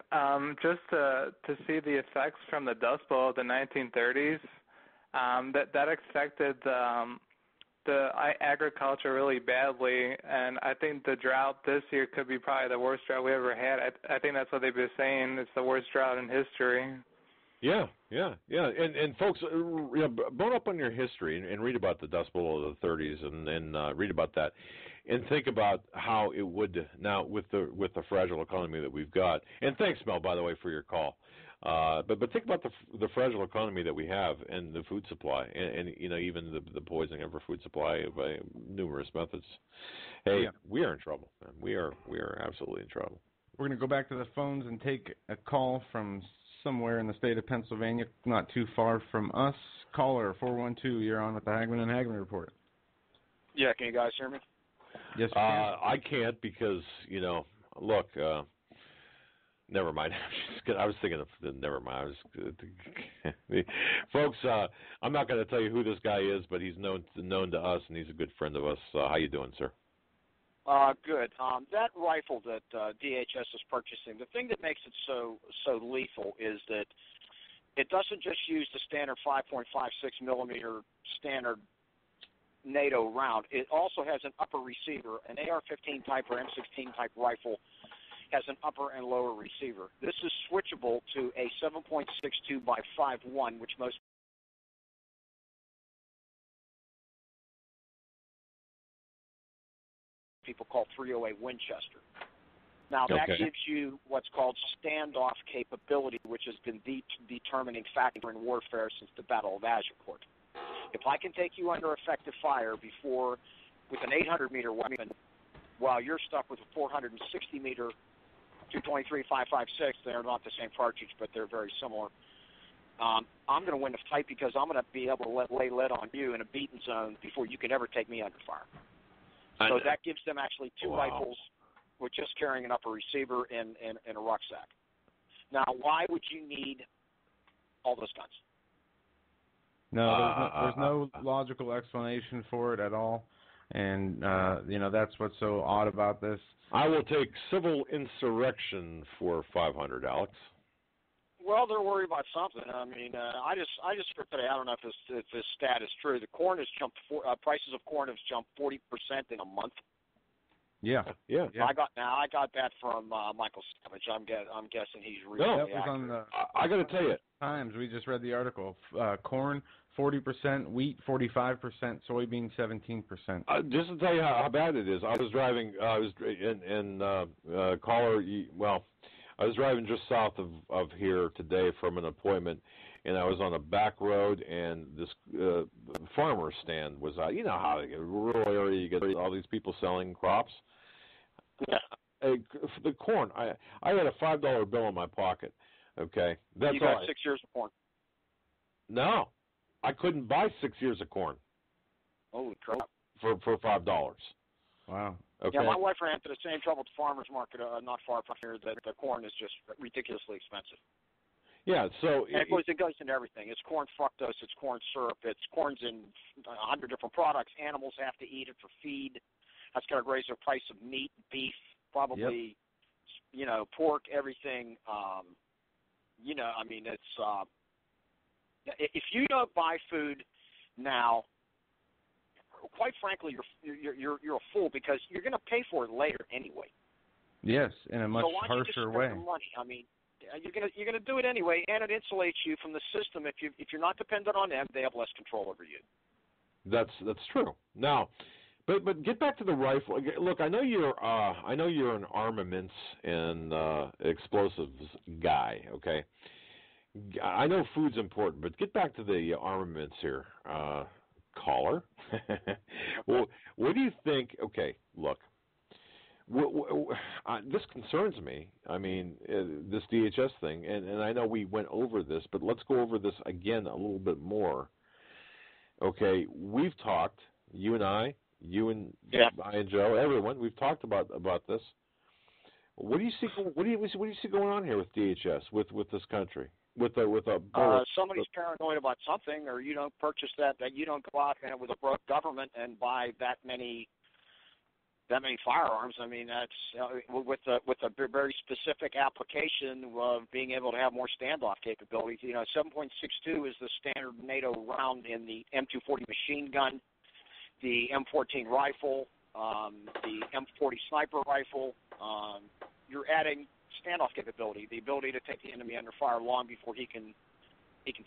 just to see the effects from the Dust Bowl of the 1930s, that affected the agriculture really badly, and I think the drought this year could be probably the worst drought we ever had. I think that's what they've been saying. It's the worst drought in history. Yeah. And folks, bone up on your history and read about the Dust Bowl of the 30s and read about that, and think about how it would now with the fragile economy that we've got. And thanks, Mel, by the way, for your call. But think about the fragile economy that we have and the food supply, and even the poisoning of our food supply by numerous methods. Hey, yeah. We are in trouble, man. We are absolutely in trouble. We're going to go back to the phones and take a call from somewhere in the state of Pennsylvania, not too far from us. Caller 412, you're on with the Hagman and Hagman Report. Yeah, can you guys hear me? Yes, I can't because, look, never mind. I was thinking of, never mind. Folks, I'm not going to tell you who this guy is, but he's known to us, and he's a good friend of us. How you doing, sir? Good. That rifle that DHS is purchasing, the thing that makes it so lethal is that it doesn't just use the standard 5.56 millimeter standard NATO round. It also has an upper receiver. An AR-15 type or M16 type rifle has an upper and lower receiver. This is switchable to a 7.62 by 5.1, which most people call .308 Winchester. Now, that gives you what's called standoff capability, which has been the determining factor in warfare since the Battle of Agincourt. If I can take you under effective fire with an 800-meter weapon, while you're stuck with a 460-meter 223 5.56, they're not the same cartridge, but they're very similar. I'm going to win the fight because I'm going to be able to lay lead on you in a beaten zone before you can ever take me under fire. So that gives them actually two rifles with just carrying an upper receiver and a rucksack. Now, why would you need all those guns? No, there's no logical explanation for it at all. And, that's what's so odd about this. I will take civil insurrection for 500, Alex. Well, they're worried about something. I mean, I just heard today. I don't know if this stat is true. The corn has jumped. Prices of corn have jumped 40% in a month. Yeah. I got that from Michael Savage. I'm guessing he's really that was accurate. on the. I got to tell you, Times. We just read the article. Corn 40%, wheat 45%, soybean 17%. Just to tell you how bad it is, I was driving. I was in caller. Well, I was driving just south of here today from an appointment, and I was on a back road, and this farmer stand was out. You know how in a rural area you get all these people selling crops. Yeah. The corn, I had a $5 bill in my pocket. Okay, that's you got 6 years of corn. No, I couldn't buy 6 years of corn. Holy crap! For $5. Wow. Okay. Yeah, my wife ran into the same trouble at the farmers market not far from here. That the corn is just ridiculously expensive. Yeah, so and of course it goes into everything. It's corn fructose, it's corn syrup, it's corn's in 100 different products. Animals have to eat it for feed. That's going to raise the price of meat, beef, probably, pork, everything. I mean, it's if you don't buy food now, quite frankly, you're a fool because you're going to pay for it later anyway. Yes, in a much so why harsher you just way. spend the money? I mean, you're gonna do it anyway, and it insulates you from the system. If you're not dependent on them, they have less control over you. That's true. Now, but get back to the rifle. Look, I know you're an armaments and explosives guy. Okay, I know food's important, but get back to the armaments here, caller. Well, what do you think? Okay, look. This concerns me. I mean, this DHS thing, and I know we went over this, but let's go over this again a little bit more. Okay, we've talked, you and I, I and Joe, everyone. We've talked about this. What do you see? What do you see going on here with DHS, with this country, with a somebody's paranoid about something, or you don't purchase that you don't go out with a broke government and buy that many firearms. I mean, that's with a very specific application of being able to have more standoff capabilities. 7.62 is the standard NATO round in the M240 machine gun, the M14 rifle, the M40 sniper rifle. You're adding standoff capability, the ability to take the enemy under fire long before he can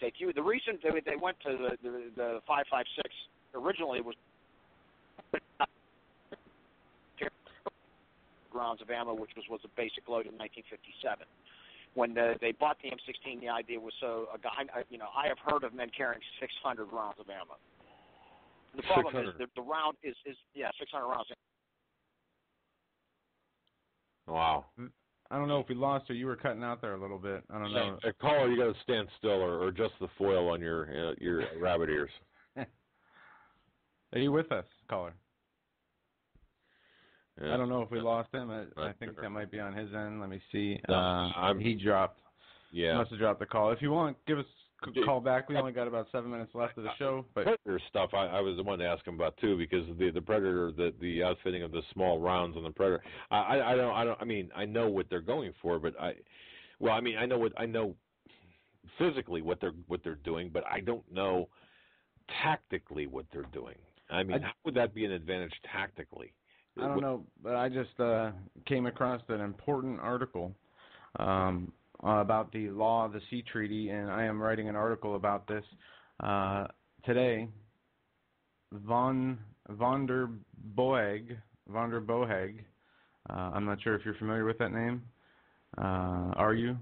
take you. The reason they went to the 5.56 originally was rounds of ammo, which was a basic load in 1957. When they bought the M16, the idea was I have heard of men carrying 600 rounds of ammo. The problem is the round is 600 rounds. Wow. I don't know if we lost you. You were cutting out there a little bit. I don't know. Caller, you got to stand still or adjust the foil on your rabbit ears. Are you with us, caller? Yeah. I don't know if we lost him. I think that might be on his end. Let me see. He dropped. Yeah. Must have dropped the call. If you want, give us a call back. We only got about 7 minutes left of the show. But Predator stuff, I was the one to ask him about too, because the Predator, the outfitting of the small rounds on the Predator. I mean, I know what they're going for, but I know physically what they're doing, but I don't know tactically what they're doing. I mean, how would that be an advantage tactically? I don't know, but I just came across an important article about the law of the sea treaty, and I am writing an article about this today. Von der Boeg, I'm not sure if you're familiar with that name. Are you?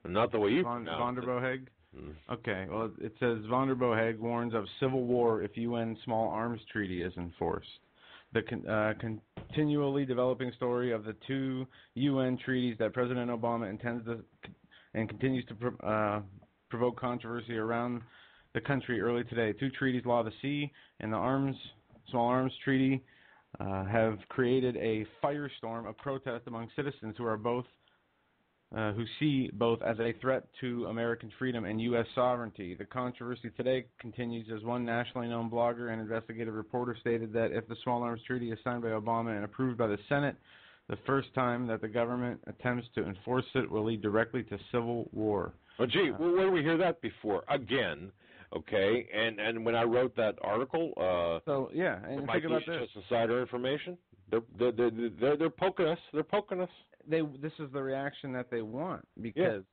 Not the way you Von der Boeg? Mm. Okay, well, it says Von der Boeg warns of civil war if UN small arms treaty is enforced. The continually developing story of the two UN treaties that President Obama intends to and continues to provoked controversy around the country early today. 2 treaties, Law of the Sea and the Small Arms Treaty, have created a firestorm of protest among citizens who see both as a threat to American freedom and U.S. sovereignty. The controversy today continues as one nationally known blogger and investigative reporter stated that if the Small Arms Treaty is signed by Obama and approved by the Senate, the first time that the government attempts to enforce it will lead directly to civil war. Well, gee, where did we hear that before? Again, okay, and when I wrote that article, and think about this. Just insider information. They're poking us. They're poking us. This is the reaction that they want because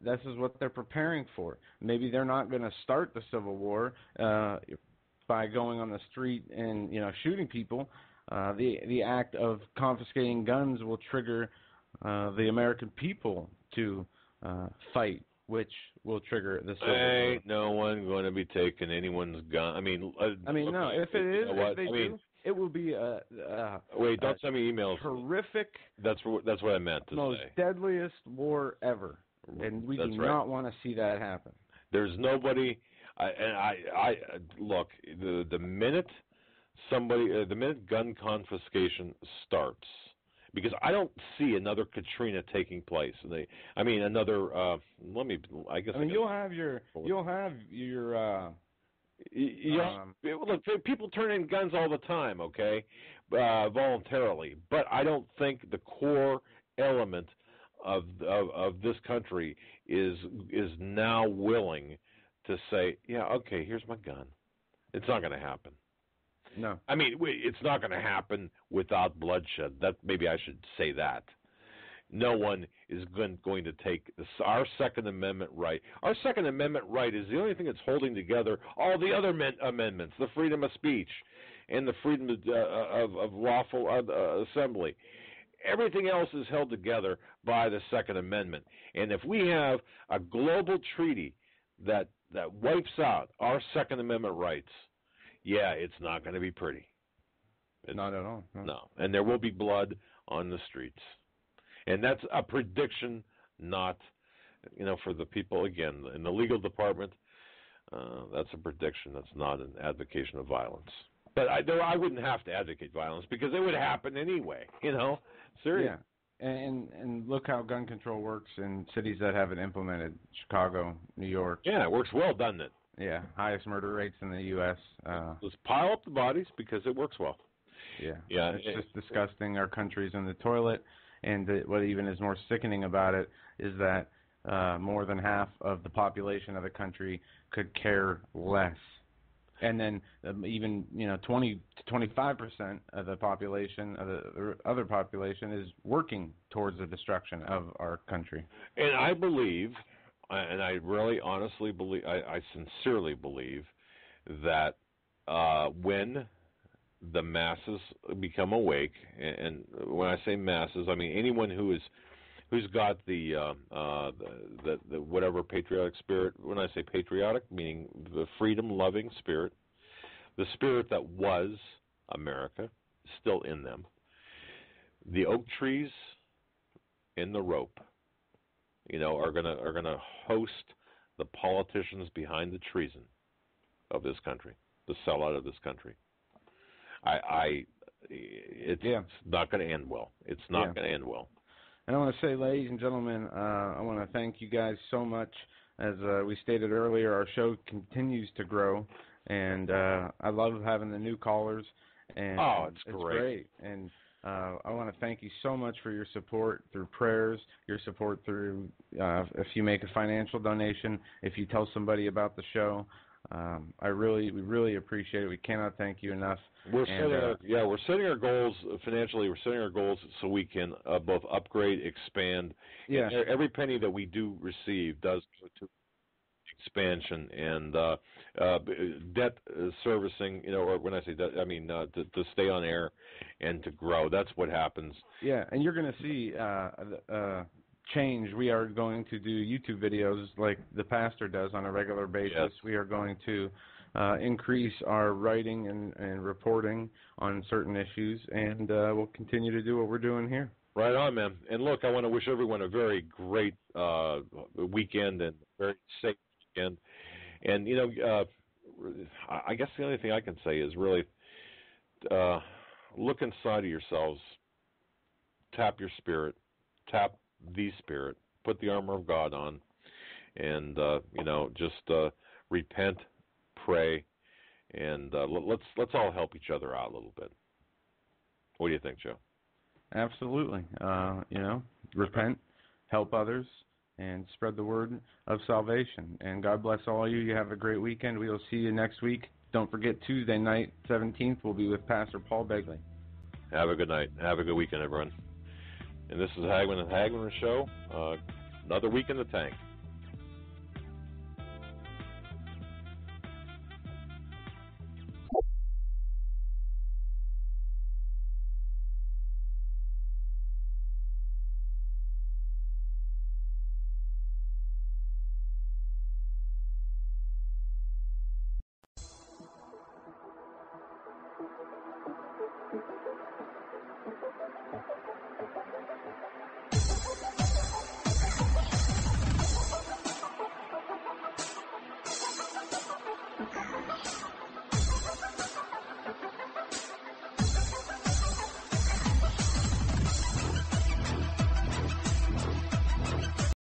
this is what they're preparing for. Maybe they're not going to start the Civil War by going on the street and shooting people. The act of confiscating guns will trigger the American people to fight, which will trigger the Civil War. Ain't no one going to be taking anyone's gun. I mean, no. If it is, if they do, it will be wait, don't send me emails. Horrific. That's what I meant to most say. Deadliest war ever, and we do not want to see that happen. There's nobody. I look. The minute the minute gun confiscation starts, because I don't see another Katrina taking place. Another. You'll have your. Look, people turn in guns all the time, okay, voluntarily. But I don't think the core element of this country is now willing to say, yeah, okay, here's my gun. It's not going to happen. No. I mean, it's not going to happen without bloodshed. That maybe I should say that. No one is going to take our Second Amendment right. Our Second Amendment right is the only thing that's holding together all the other amendments, the freedom of speech and the freedom of lawful assembly. Everything else is held together by the Second Amendment. And if we have a global treaty that wipes out our Second Amendment rights, it's not going to be pretty. Not at all. No. And there will be blood on the streets. And that's a prediction, not, for the people, again, in the legal department, that's a prediction. That's not an advocation of violence. But I wouldn't have to advocate violence because it would happen anyway, Seriously. Yeah. And look how gun control works in cities that have it implemented, Chicago, New York. Yeah, it works well, doesn't it? Yeah, highest murder rates in the U.S. Let's pile up the bodies because it works well. Yeah. It's just disgusting. Our country's in the toilet. And what even is more sickening about it is that more than half of the population of the country could care less. And then even 20 to 25% of the population, of the other population, is working towards the destruction of our country. And I believe, and I really honestly believe, I sincerely believe that when the masses become awake, and when I say masses, I mean anyone who's got the whatever patriotic spirit. When I say patriotic, meaning the freedom-loving spirit, the spirit that was America, is still in them. The oak trees in the rope, are gonna host the politicians behind the treason of this country, the sellout of this country. It's not going to end well. It's not going to end well. And I want to say, ladies and gentlemen, I want to thank you guys so much. As we stated earlier, our show continues to grow, and I love having the new callers. And it's great. And I want to thank you so much for your support through prayers, your support through if you make a financial donation, if you tell somebody about the show. We really appreciate it. We cannot thank you enough. We're setting our goals financially. We're setting our goals so we can both upgrade, expand. Yeah. And every penny that we do receive does go to expansion and debt servicing. Or when I say debt, I mean to stay on air and to grow. That's what happens. Yeah, and you're going to see change. We are going to do YouTube videos like the pastor does on a regular basis. Yes. We are going to increase our writing and reporting on certain issues, and we'll continue to do what we're doing here. Right on, man. And look, I want to wish everyone a very great weekend and very safe weekend. And, I guess the only thing I can say is really look inside of yourselves, tap your spirit, tap the Spirit, put the armor of God on, and, just repent, pray, and let's all help each other out a little bit. What do you think, Joe? Absolutely. Repent, help others, and spread the word of salvation. And God bless all of you. You have a great weekend. We will see you next week. Don't forget, Tuesday night, 17th, we'll be with Pastor Paul Begley. Have a good night. Have a good weekend, everyone. And this is Hagman and Hagman Show. Another week in the tank.